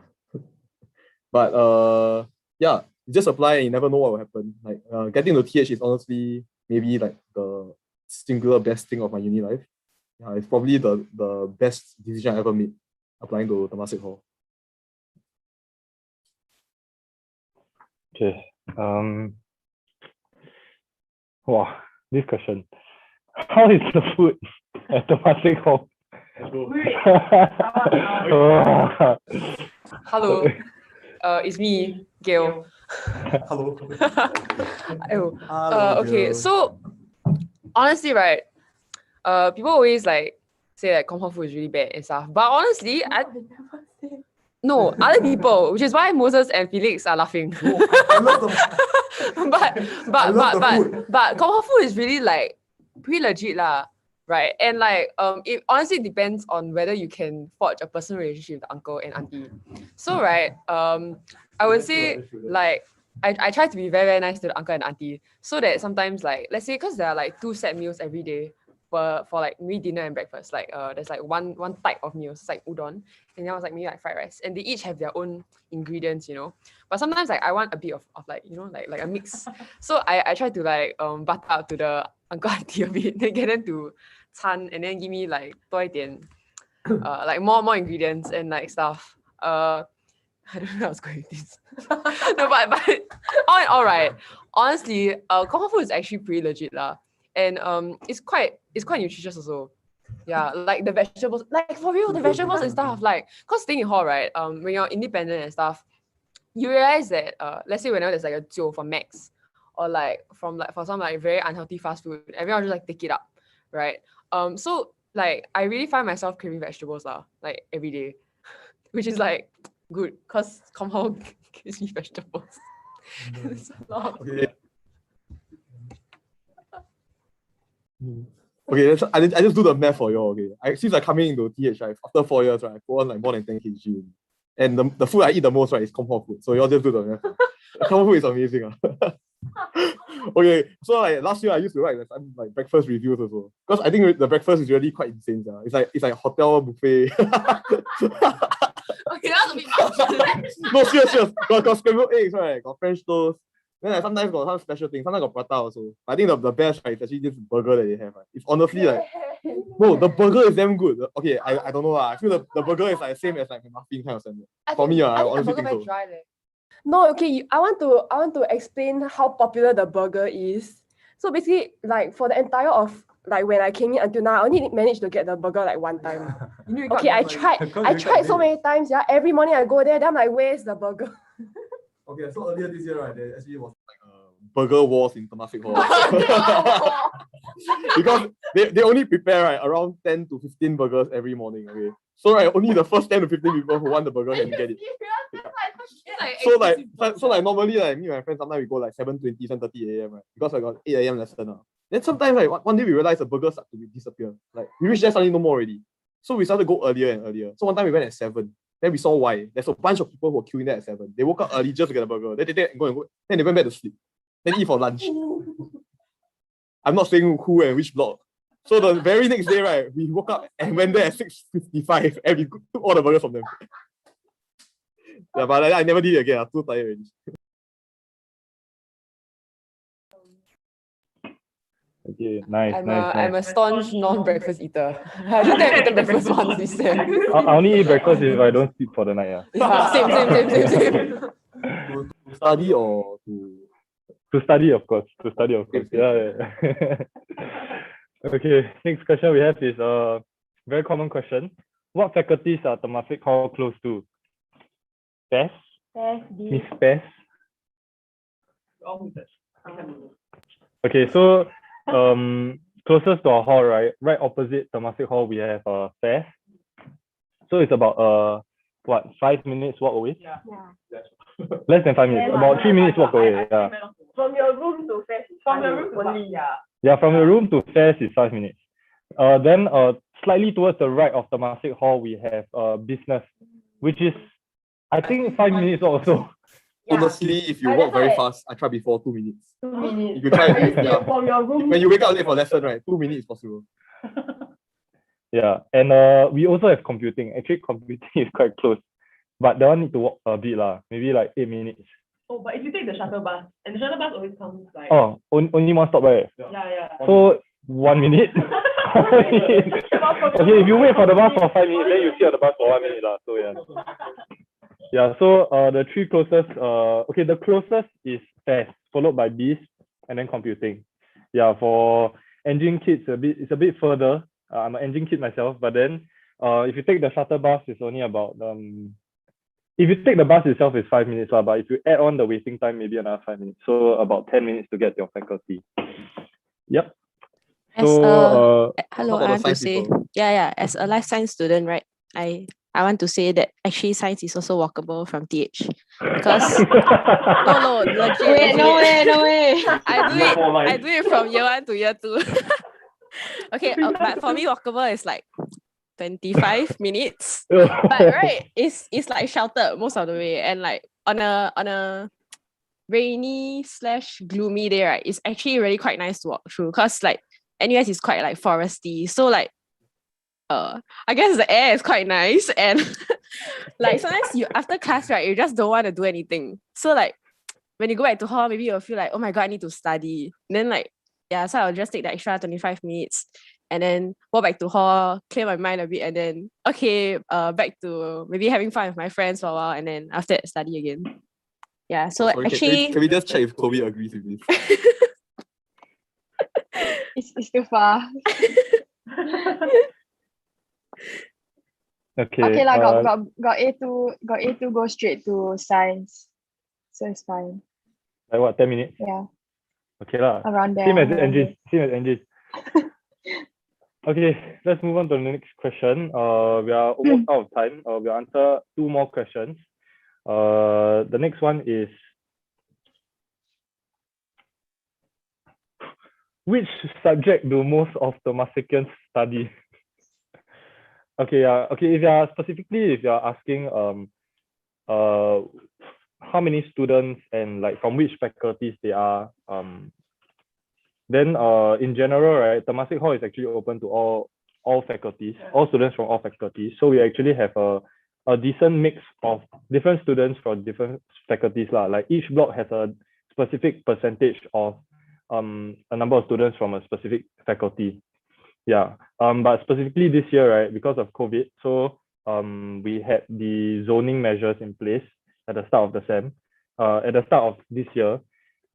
But yeah, just apply and you never know what will happen. Like getting to TH is honestly maybe like the singular best thing of my uni life. Yeah, it's probably the best decision I ever made, applying to Temasek Hall. Okay. Wow, this question. How is the food at Temasek Hall? Hello. It's me, Gail. Hello. Okay, so honestly, right, people always like say that comfort food is really bad and stuff. But honestly, no, other people, which is why Moses and Felix are laughing. I love but comfort food is really like pretty legit lah, right? And like it honestly depends on whether you can forge a personal relationship with the uncle and auntie. So right, I would say like I try to be very, very nice to the uncle and auntie, so that sometimes like let's say because there are like 2 set meals every day for like maybe dinner and breakfast, like there's like one type of meals, it's like udon, and then was like maybe like fried rice, and they each have their own ingredients, you know. But sometimes like I want a bit of like, you know, like a mix. So I try to like butter up to the uncle auntie a bit, then get them to 餐 and then give me like 多一点 like more ingredients and like stuff. I don't know how I was going with this. No, but all right. Honestly, comfort food is actually pretty legit lah. And it's quite nutritious also. Yeah, like the vegetables, like for real, the vegetables and stuff. Like, cause staying in hall, right? When you're independent and stuff, you realize that let's say whenever there's like a Joe for Max, or like for some like very unhealthy fast food, everyone just like take it up, right? So like I really find myself craving vegetables lah, like every day, which is like good, cause compound gives me vegetables. It's a lot. Okay. Okay, I just do the math for you. Okay, since I coming into TH, right, after 4 years, right, I put on like more than 10 kg. And the food I eat the most, right, is compound food. So you all just do the math. Compound food is amazing. Okay, so like last year I used to write some like breakfast reviews also, because I think the breakfast is really quite insane. It's like hotel buffet. Okay, that's a bit much. No, serious. Got scrambled eggs, right? Got French toast. Then like, sometimes got some special things. Sometimes got prata also. I think the best, right, is actually this burger that they have. Right? It's honestly like, no, the burger is damn good. Okay, I don't know. I feel the burger is like same as like a muffin kind of standard. For me, I honestly think so. No, okay, I want to explain how popular the burger is. So basically, like for the entire of like when I came in until now, I only managed to get the burger like one time. Okay, I tried so many times. Yeah, every morning I go there, then I'm like, where's the burger? Okay, so earlier this year, right, there actually was like a burger wars in Temasek Hall. Because they only prepare right around 10 to 15 burgers every morning. Okay, so right, only the first 10 to 15 people who want the burger can get it. So like normally like me and my friends sometimes we go like 7:20, 7:30 a.m. right, because I got 8 a.m. lesson. Then sometimes like one day we realized the burgers start to disappear. Like we reached there suddenly no more already. So we started to go earlier and earlier. So one time we went at 7. Then we saw why. There's a bunch of people who were queuing there at 7. They woke up early just to get a burger. Then they go. Then they went back to sleep. Then eat for lunch. I'm not saying who and which block. So the very next day, right, we woke up and went there at 6:55 and we took all the burgers from them. Yeah, but I never did it again. I'm too tired already. Okay, nice. I'm a staunch non-breakfast eater. I don't think I've eaten breakfast once this year. I only eat breakfast if I don't sleep for the night. Yeah, same. To study or to... To study, of course. Yeah. Okay, next question we have is a very common question. What faculties are Temasek Hall close to? PES? Miss PES? Okay, so closest to our hall, right opposite Temasek Hall, we have PES. So it's about 5 minutes walk away? Yeah. Less than 5 minutes, about 3 minutes walk away. Yeah. From your room to fest. From your room only, yeah. Yeah, from your room to fest is 5 minutes. Then slightly towards the right of Temasek Hall, we have business, which is I think 5 minutes also. Honestly, if you walk very fast, I tried before 2 minutes. 2 minutes. If you try From your room. when you wake up late for lesson, right, 2 minutes is possible. Yeah, and we also have computing. Actually, computing is quite close, but that one need to walk a bit lah, maybe like 8 minutes. Oh, but if you take the shuttle bus, and the shuttle bus always comes like... Oh, only one stop, right? Yeah. So 1 minute. Okay, if you wait for the bus for 5 minutes, then you sit on the bus for 1 minute lah. So yeah. Yeah, so the three closest, okay, the closest is FAST, followed by BIS, and then computing. Yeah, for engine kids, it's a bit further. I'm an engine kid myself, but then if you take the shuttle bus, it's only about, if you take the bus itself, it's 5 minutes, but if you add on the waiting time, maybe another 5 minutes. So about 10 minutes to get your faculty. Yep. Hello, I want to say, as a life science student, right, I want to say that actually science is also walkable from TH because no, legit. Wait, no way. I do it from year 1 to year 2. Okay, but for me, walkable is like 25 minutes. But right, it's like sheltered most of the way, and like on a rainy / gloomy day, right, it's actually really quite nice to walk through because like NUS is quite like foresty, so like I guess the air is quite nice, and like sometimes you after class, right, you just don't want to do anything. So like when you go back to hall, maybe you'll feel like, oh my god, I need to study. And then like yeah, so I'll just take the extra 25 minutes and then walk back to hall, clear my mind a bit, and then okay, back to maybe having fun with my friends for a while, and then after that study again. Yeah, so Sorry, actually can we just check if Chloe agrees with this? It's too far. Okay lah, got A2 go straight to science. So it's fine. Like what, 10 minutes? Yeah. Okay lah. Around there. Same as around engines. there. Same as engines. Okay, let's move on to the next question. We are almost out of time. We'll answer 2 more questions. The next one is, which subject do most of the Temasekians study? Okay, okay. If you're asking how many students and like from which faculties they are, then in general, right, Temasek Hall is actually open to all faculties, all students from all faculties. So we actually have a decent mix of different students from different faculties lah. Like each block has a specific percentage of a number of students from a specific faculty. Yeah. But specifically this year, right, because of COVID, so we had the zoning measures in place at the start of the SEM, at the start of this year.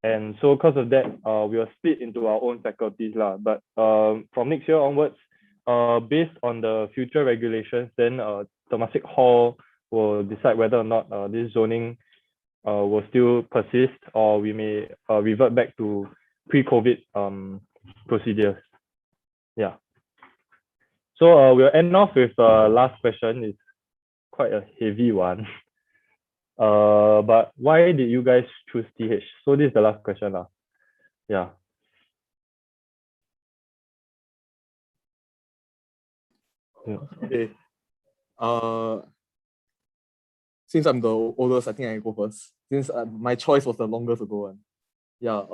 And so because of that, we were split into our own faculties lah. But from next year onwards, based on the future regulations, then Temasek Hall will decide whether or not this zoning will still persist, or we may revert back to pre-COVID procedures. Yeah. So we'll end off with last question. It's quite a heavy one. But why did you guys choose TH? So this is the last question lah. Yeah. Okay. Since I'm the oldest, I think I go first. Since my choice was the longest ago one. Yeah.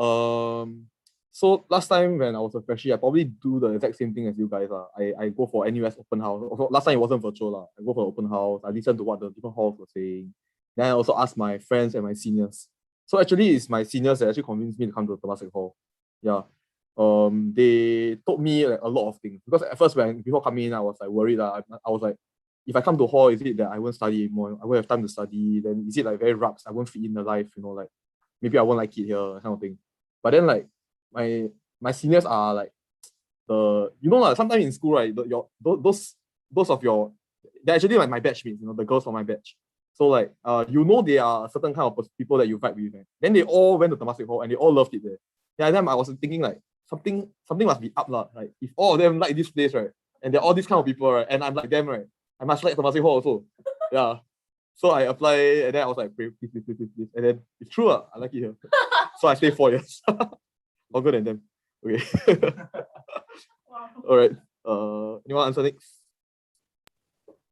So last time when I was a freshie, I probably do the exact same thing as you guys. I go for NUS open house. Also, last time it wasn't virtual. I go for open house. I listen to what the different halls were saying. Then I also ask my friends and my seniors. So actually it's my seniors that actually convinced me to come to Temasek Hall. Yeah. They told me like a lot of things. Because at first before coming in, I was like worried. I was like, if I come to hall, is it that I won't study anymore? I won't have time to study. Then is it like very rough? I won't fit in the life, like maybe I won't like it here, kind of thing. But then like my seniors are like like sometimes in school, right, those of your, they're actually like my batch mates, the girls from my batch. So like they are a certain kind of people that you vibe with. Then they all went to Temasek Hall and they all loved it there. Yeah, then I was thinking like something must be up lah. Like if all of them like this place, right, and they're all these kind of people, right, and I'm like them, right, I must like Temasek Hall also. Yeah. So I apply and then I was like, please. And then it's true, I like it here. So I stayed 4 years. Longer than them. Okay. All right. You want to answer next?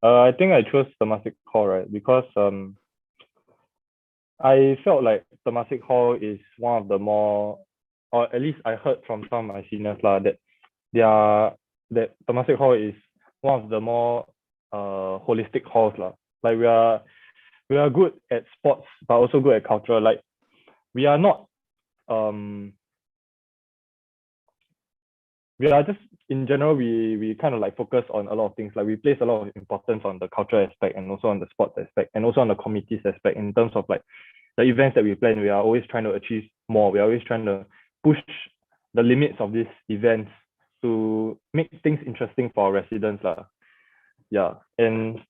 I think I chose Temasek Hall, right? Because I felt like Temasek Hall is one of the more, or at least I heard from some of my seniors that Temasek Hall is one of the more holistic halls lah. Like we are good at sports, but also good at culture. Like we are not we are just in general, we kind of like focus on a lot of things. Like we place a lot of importance on the cultural aspect and also on the sports aspect and also on the committees aspect. In terms of like the events that we plan, we are always trying to achieve more. We are always trying to push the limits of these events to make things interesting for our residents lah. Yeah. And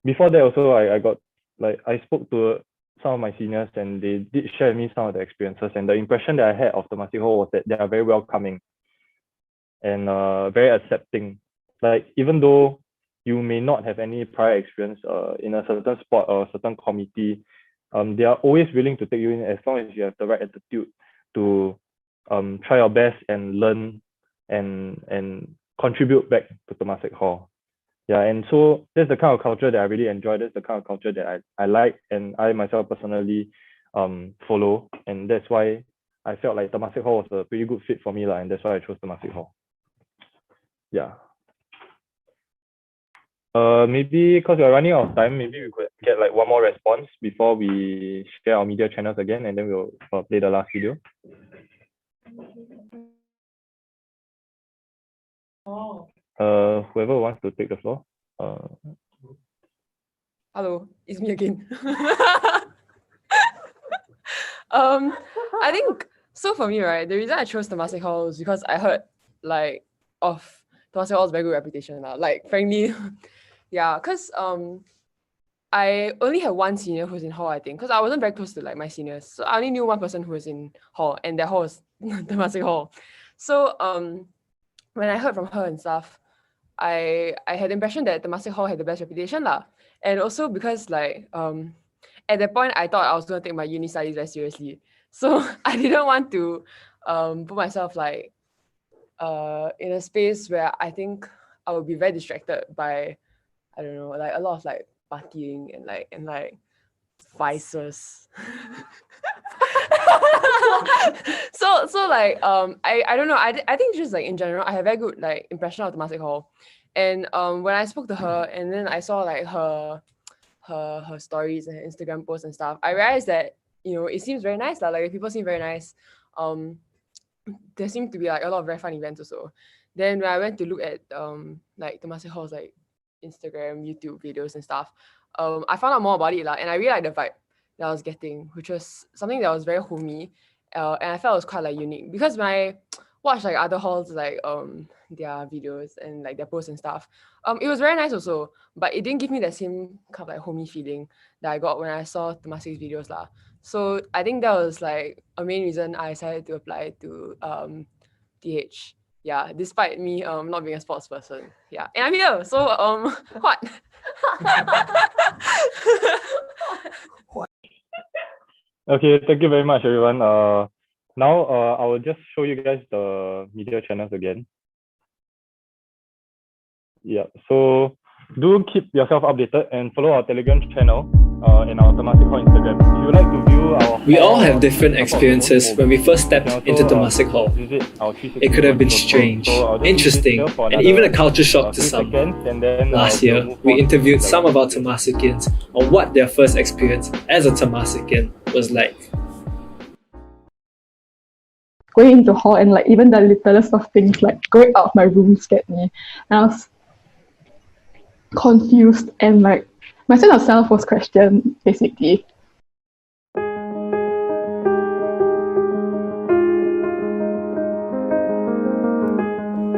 before that also, I spoke to some of my seniors and they did share with me some of the experiences, and the impression that I had of Temasek Hall was that they are very welcoming and very accepting. Like even though you may not have any prior experience in a certain sport or a certain committee, they are always willing to take you in as long as you have the right attitude to try your best and learn and contribute back to Temasek Hall. Yeah, and so that's the kind of culture that I really enjoy. That's the kind of culture that I like, and I myself personally follow, and that's why I felt like Temasek Hall was a pretty good fit for me, and that's why I chose Temasek Hall. Yeah. Maybe because we're running out of time, maybe we could get like one more response before we share our media channels again, and then we'll play the last video. Whoever wants to take the floor. Hello, it's me again. I think so for me, right? The reason I chose Temasek Hall is because I heard like of Temasek Hall's very good reputation. Like frankly, yeah, because I only had one senior who was in hall, I think, because I wasn't very close to like my seniors. So I only knew one person who was in hall, and their hall was Temasek Hall. So when I heard from her and stuff, I had the impression that Temasek Hall had the best reputation lah. And also because like at that point I thought I was gonna take my uni studies very seriously. So I didn't want to put myself like in a space where I think I would be very distracted by, I don't know, like a lot of like partying and like vices. so like I don't know, I think just like in general I have very good like impression of Temasek Hall. And when I spoke to her and then I saw like her stories and her Instagram posts and stuff, I realized that, you know, it seems very nice lah. Like people seem very nice. There seem to be like a lot of very fun events also. Then when I went to look at like Temasek Hall's like Instagram, YouTube videos and stuff, I found out more about it lah, and I really liked the vibe that I was getting, which was something that was very homey, and I felt it was quite like unique, because when I watched like other halls like their videos and like their posts and stuff, it was very nice also, but it didn't give me that same kind of like homey feeling that I got when I saw Temasek's videos lah. So I think that was like a main reason I decided to apply to TH. Yeah, despite me not being a sports person. Yeah, and I'm here. So what? Okay, thank you very much, everyone. Now I will just show you guys the media channels again. Yeah, so do keep yourself updated and follow our Telegram channel and our Temasek Hall Instagram. If you would like to view our We all have different experiences when we first stepped into Temasek Hall. It could have been strange, interesting, and even a culture shock to some. Last year, we interviewed some of our Temasekians on what their first experience as a Temasekian was like. Going into hall and like even the littlest of things like going out of my room scared me. And I was confused and like my sense of self was questioned basically.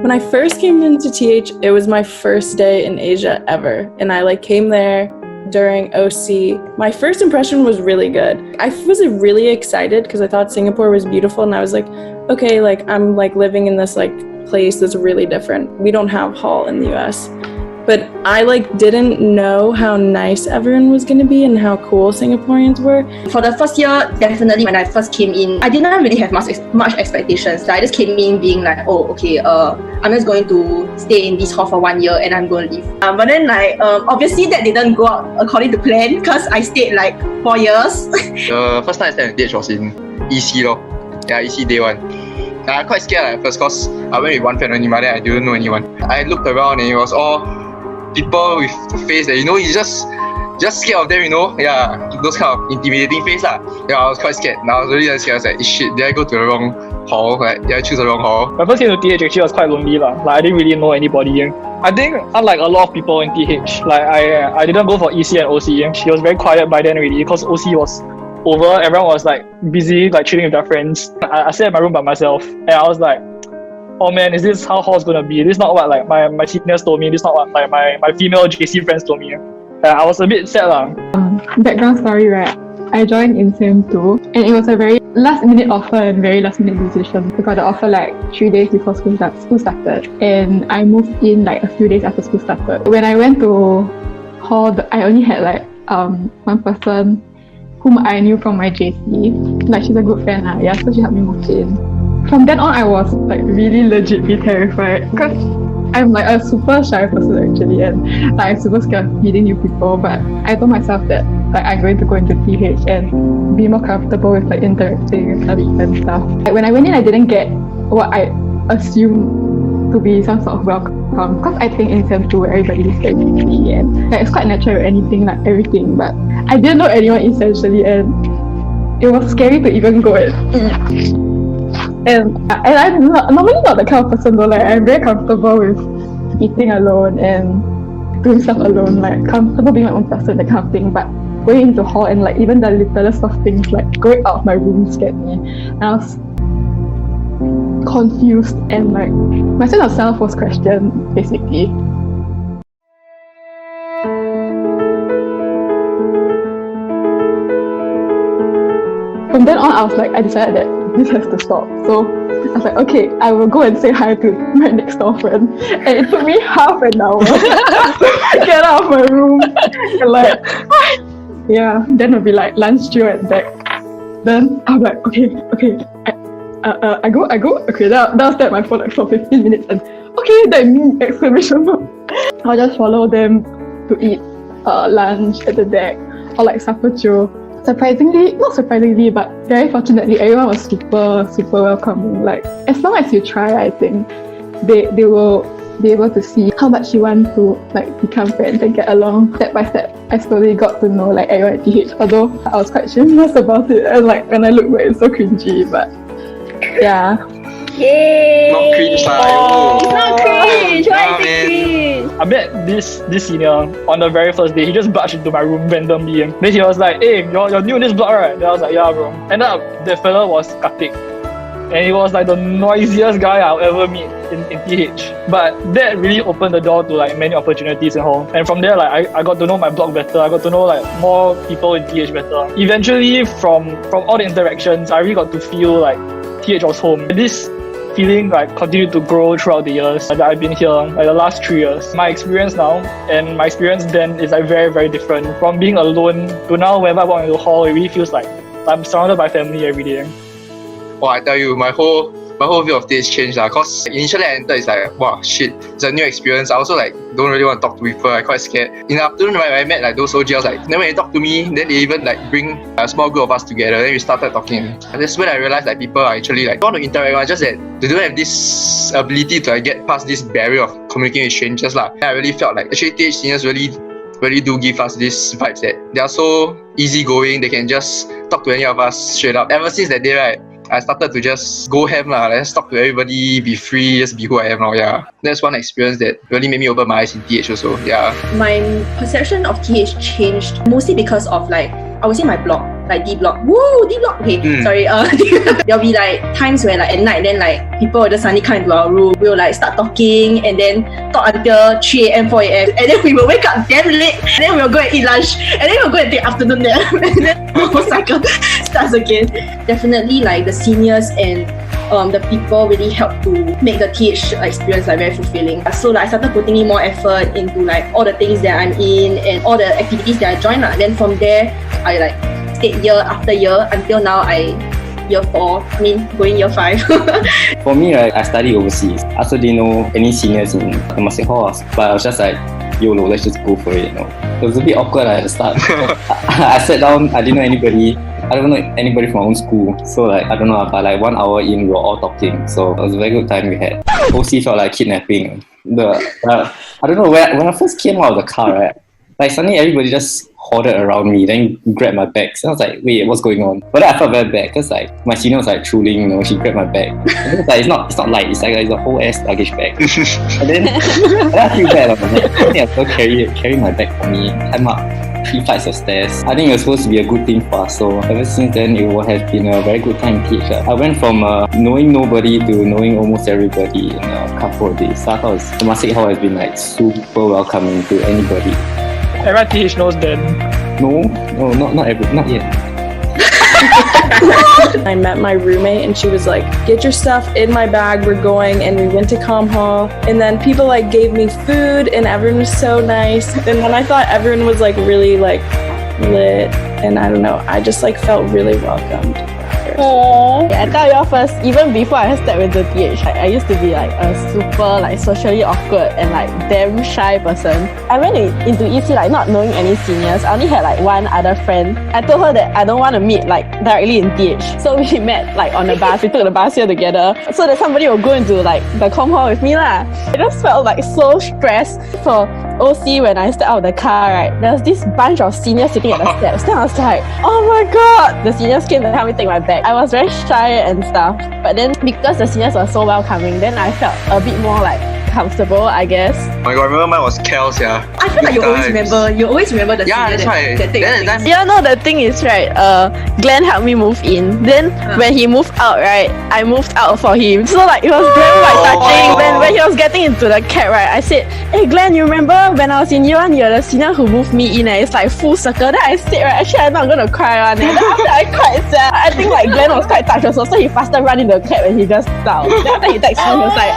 When I first came into TH, it was my first day in Asia ever, and I like came there during OC. My first impression was really good. I was really excited because I thought Singapore was beautiful, and I was like, okay, like I'm like living in this like place that's really different. We don't have hall in the US. But I like didn't know how nice everyone was gonna be and how cool Singaporeans were. For the first year, definitely when I first came in, I didn't really have much expectations. I just came in being like, oh, okay, I'm just going to stay in this hall for 1 year and I'm going to leave. But then like, obviously that didn't go out according to plan because I stayed like 4 years. The first time I stayed at DH was in EC lor. Yeah, EC day 1. I'm quite scared at first because I went with one friend only, but then I didn't know anyone. I looked around and it was all people with the face that, you know, you just scared of them, you know. Yeah, those kind of intimidating face lah. Yeah, I was quite scared. And I was really scared. I was like, shit, did I go to the wrong hall? Like, did I choose the wrong hall? My first year to TH actually was quite lonely lah. Like I didn't really know anybody. I think unlike a lot of people in TH, like I didn't go for EC and OC. She was very quiet by then already because OC was over. Everyone was like busy, like chilling with their friends. I sat in my room by myself and I was like, oh man, is this how hall's gonna be? This is not what like my seniors told me. This is not what like my female JC friends told me. I was a bit sad lah. Background story, right? I joined in Sem 2 and it was a very last minute offer and very last minute decision. I got the offer like 3 days before school started, and I moved in like a few days after school started. When I went to hall, I only had like one person whom I knew from my JC. Like she's a good friend lah, yeah, so she helped me move in. From then on, I was like really legitly terrified because I'm like a super shy person actually, and like, I'm super scared of meeting new people. But I told myself that like I'm going to go into TH and be more comfortable with like interacting with others and stuff. Like, when I went in, I didn't get what I assumed to be some sort of welcome, because I think in Sem 2 everybody is very friendly and like, it's quite natural with anything, like everything. But I didn't know anyone essentially, and it was scary to even go in. And I'm normally not the kind of person though, like I'm very comfortable with eating alone and doing stuff alone, like comfortable being my own person, that kind of thing. But going into hall and like even the littlest of things, like going out of my room scared me. And I was confused and like my sense of self was questioned basically. From then on, I decided that this has to stop. So I was like, okay, I will go and say hi to my next door friend. And it took me half an hour to get out of my room. And like, yeah, then it'll be like lunch due at back. Then I'm like, okay, I go. Okay, then I'll stay at my phone like for 15 minutes and okay, that me, exclamation mark. I'll just follow them to eat lunch at the deck or like supper too. Not surprisingly, but very fortunately, everyone was super welcoming. Like, as long as you try, I think they will be able to see how much you want to like become friends and get along step by step. I slowly got to know like everyone at TH, although I was quite shameless about it. And like when I look back, it's so cringy, but yeah. Yay! Not cringe lah. It's not cringe. Why is it cringe? I met this senior on the very first day. He just barged into my room randomly. And then he was like, hey, you're new in this block, right? Then I was like, yeah, bro. Ended up, that fella was Kartik. And he was like the noisiest guy I'll ever meet in TH. But that really opened the door to like many opportunities and all. And from there, like I got to know my block better. I got to know like more people in TH better. Eventually, from all the interactions, I really got to feel like TH was home. This feeling like continued to grow throughout the years that I've been here, like the last 3 years. My experience now and my experience then is like very, very different. From being alone to now, whenever I walk into the hall, it really feels like I'm surrounded by family every day. Oh, I tell you, my whole view of this changed lah. Cause initially I entered, it's like, wow, shit, it's a new experience. I also like don't really want to talk to people. I'm quite scared. In the afternoon, right, when I met like those OGs, like then when they talk to me, then they even like bring a small group of us together. Then we started talking. And that's when I realized like people are actually like want to interact. Just that they don't have this ability to like get past this barrier of communicating with strangers lah. I really felt like actually TH seniors really do give us this vibes that they are so easygoing. They can just talk to any of us straight up. Ever since that day, right, I started to just go ham lah. Let's talk to everybody, be free, just be who I am now. Yeah, that's one experience that really made me open my eyes in TH also. Yeah. My perception of TH changed mostly because of like I would say my block, like D block. Woo, D block. Okay, sorry. There'll be like times where like at night, then like people will just suddenly come into our room. We'll like start talking and then talk until 3 a.m, 4 a.m, and then we will wake up damn late. And then we'll go and eat lunch, and then we'll go and take afternoon nap, and then the whole cycle starts again. Definitely, like the seniors and the people really help to make the TH experience like very fulfilling. So like I started putting in more effort into like all the things that I'm in and all the activities that I join lah. Then from there, I like stayed year after year until now year 4, going year 5. For me, right, I studied overseas. I also didn't know any seniors in Temasek Hall, but I was just like, YOLO, let's just go for it, you know. It was a bit awkward at the start. I sat down, I didn't know anybody. I don't know anybody from my own school. So like, I don't know, but like 1 hour in, we were all talking. So it was a very good time we had. OC felt like kidnapping. I don't know, when I first came out of the car, right, like suddenly everybody just hoarded around me, then grabbed my bag. So I was like, wait, what's going on? But then I felt very bad because like my senior was like truling, you know, she grabbed my bag. And it's like it's not light, it's like it's a whole ass luggage bag. And then I feel bad. I think I still carry my bag for me, climb up 3 flights of stairs. I think it was supposed to be a good thing for us. So ever since then, it would have been a very good time in TH. I went from knowing nobody to knowing almost everybody in a couple of days. So I thought Temasek Hall has been like super welcoming to anybody. Everyone TH knows then. No, not yet. I met my roommate and she was like, get your stuff in my bag, we're going. And we went to Comm Hall and then people like gave me food and everyone was so nice. And then I thought everyone was like really like lit and I don't know, I just like felt really welcomed. Oh, I tell you all first, even before I stepped into TH, I used to be like a super like socially awkward and like damn shy person. I went into EC like not knowing any seniors. I only had like one other friend. I told her that I don't want to meet like directly in TH. So we met like on the bus. We took the bus here together so that somebody will go into like the comm hall with me lah. I just felt like so stressed for OC when I stepped out of the car, right? There was this bunch of seniors sitting at the steps. Then I was like, oh my god! The seniors came to help me take my bag. I was very shy and stuff. But then because the seniors were so welcoming, then I felt a bit more like comfortable, I guess. Oh my god, I remember mine was Kels, yeah. I feel like you always remember the Yeah, that's senior right. that take Then things. Yeah, no, the thing is, right, Glenn helped me move in. Then when he moved out, right, I moved out for him. So like it was very like touching. Then when he was getting into the cab, right, I said, hey Glenn, you remember when I was in year 1, you're the senior who moved me in, it's like full circle. Then I said, right, actually I'm not gonna cry one. Then after I cried, I think like Glenn was quite touched also, so he faster run in the cab and he just down. Then after he texted me, he was like,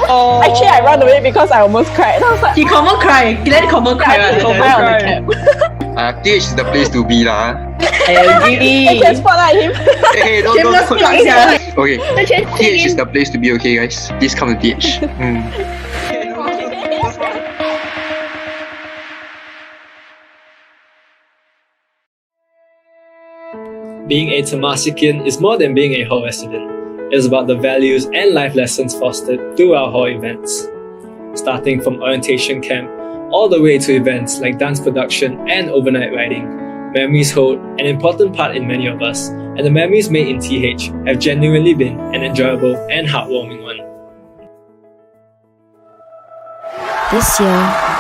actually I ran away because I almost cried. And I was like, He common cry. Glenn common cry. I on the cab. TH is the place to be lah. I agree. I can spotlight him. Hey, don't. Shameless plug, yeah. Okay, TH is the place to be, okay guys? Please come to TH. Being a Temasikian is more than being a hall resident. It is about the values and life lessons fostered through our hall events. Starting from orientation camp all the way to events like dance production and overnight riding, memories hold an important part in many of us, and the memories made in TH have genuinely been an enjoyable and heartwarming one. This year,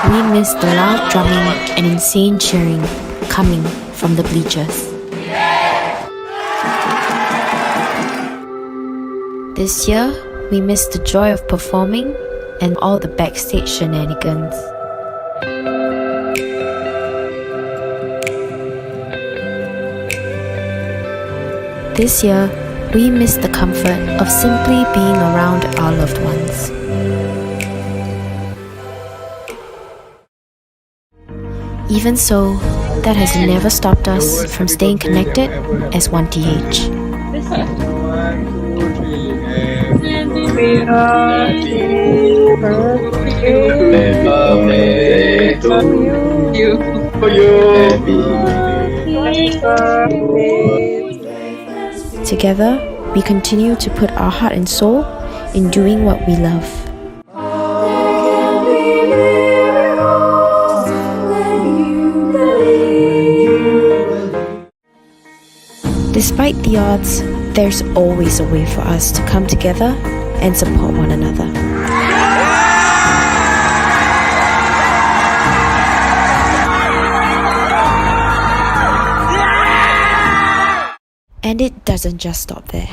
we missed the loud drumming and insane cheering coming from the bleachers. This year, we missed the joy of performing and all the backstage shenanigans. This year, we missed the comfort of simply being around our loved ones. Even so, that has never stopped us from staying connected as one TH. Together, we continue to put our heart and soul in doing what we love. Despite the odds, there's always a way for us to come together and support one another. And it doesn't just stop there.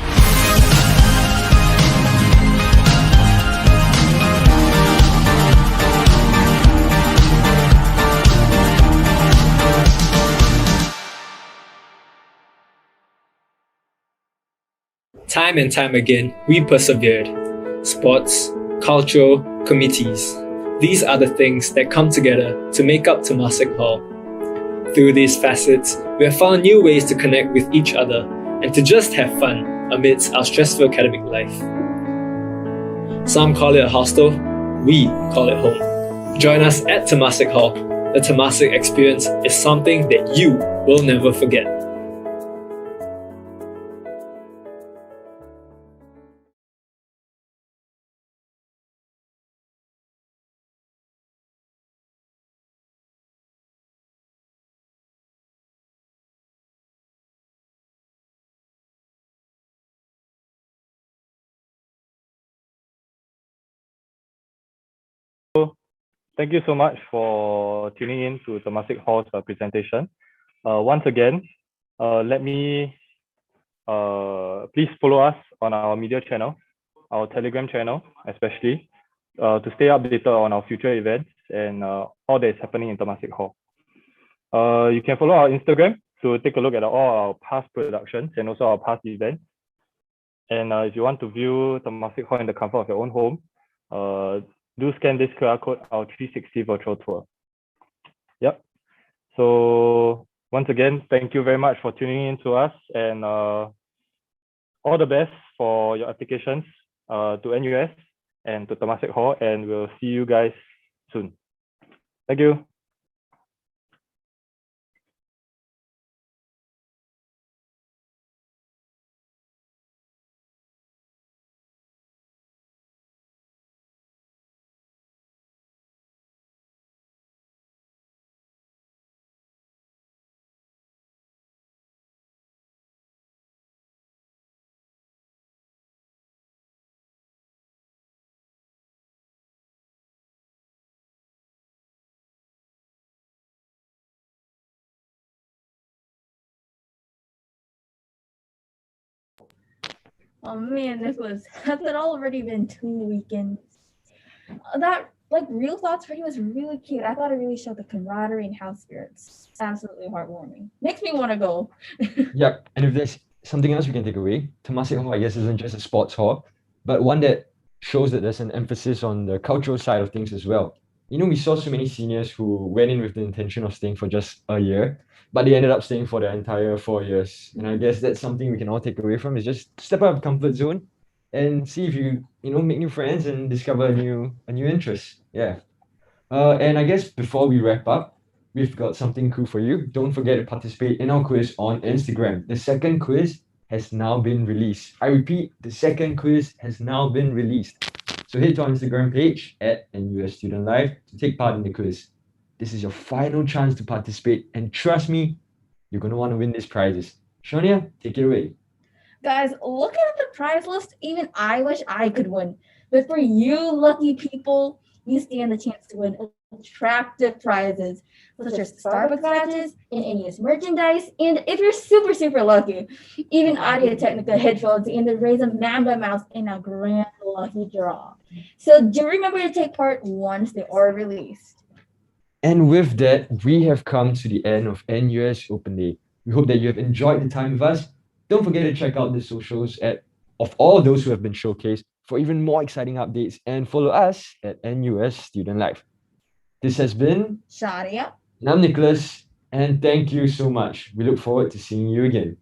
Time and time again, we persevered. Sports, cultural, committees. These are the things that come together to make up Temasek Hall. Through these facets, we have found new ways to connect with each other and to just have fun amidst our stressful academic life. Some call it a hostel, we call it home. Join us at Temasek Hall. The Temasek experience is something that you will never forget. Thank you so much for tuning in to Temasek Hall's presentation. Once again, let me please follow us on our media channel, our Telegram channel especially, to stay updated on our future events and all that is happening in Temasek Hall. You can follow our Instagram to take a look at all our past productions and also our past events. And if you want to view Temasek Hall in the comfort of your own home, do scan this QR code, our 360 virtual tour. Yep. So once again, thank you very much for tuning in to us, and All the best for your applications to NUS and to Temasek Hall, and we'll see you guys soon. Thank you. Oh man, has it already been 2 weekends? That real thoughts party was really cute. I thought it really showed the camaraderie and house spirits. Absolutely heartwarming. Makes me want to go. Yep. And if there's something else we can take away, Temasek Hall, I guess, isn't just a sports hall, but one that shows that there's an emphasis on the cultural side of things as well. You know, we saw so many seniors who went in with the intention of staying for just a year, but they ended up staying for the entire 4 years. And I guess that's something we can all take away from, is just step out of comfort zone and see if you make new friends and discover a new interest. Yeah. And I guess before we wrap up, we've got something cool for you. Don't forget to participate in our quiz on Instagram. The second quiz has now been released. I repeat, the second quiz has now been released. So head to our Instagram page at NUS Student Life to take part in the quiz. This is your final chance to participate, and trust me, you're going to want to win these prizes. Shania, take it away. Guys, looking at the prize list, even I wish I could win. But for you lucky people, you stand the chance to win attractive prizes such as Starbucks badges and NES merchandise, and if you're super, super lucky, even Audio-Technica headphones and the Razer Mamba mouse in a grand lucky draw. So do remember to take part once they are released. And with that, we have come to the end of NUS Open Day. We hope that you have enjoyed the time with us. Don't forget to check out the socials of all those who have been showcased for even more exciting updates, and follow us at NUS Student Life. This has been Shadia. And I'm Nicholas, and thank you so much. We look forward to seeing you again.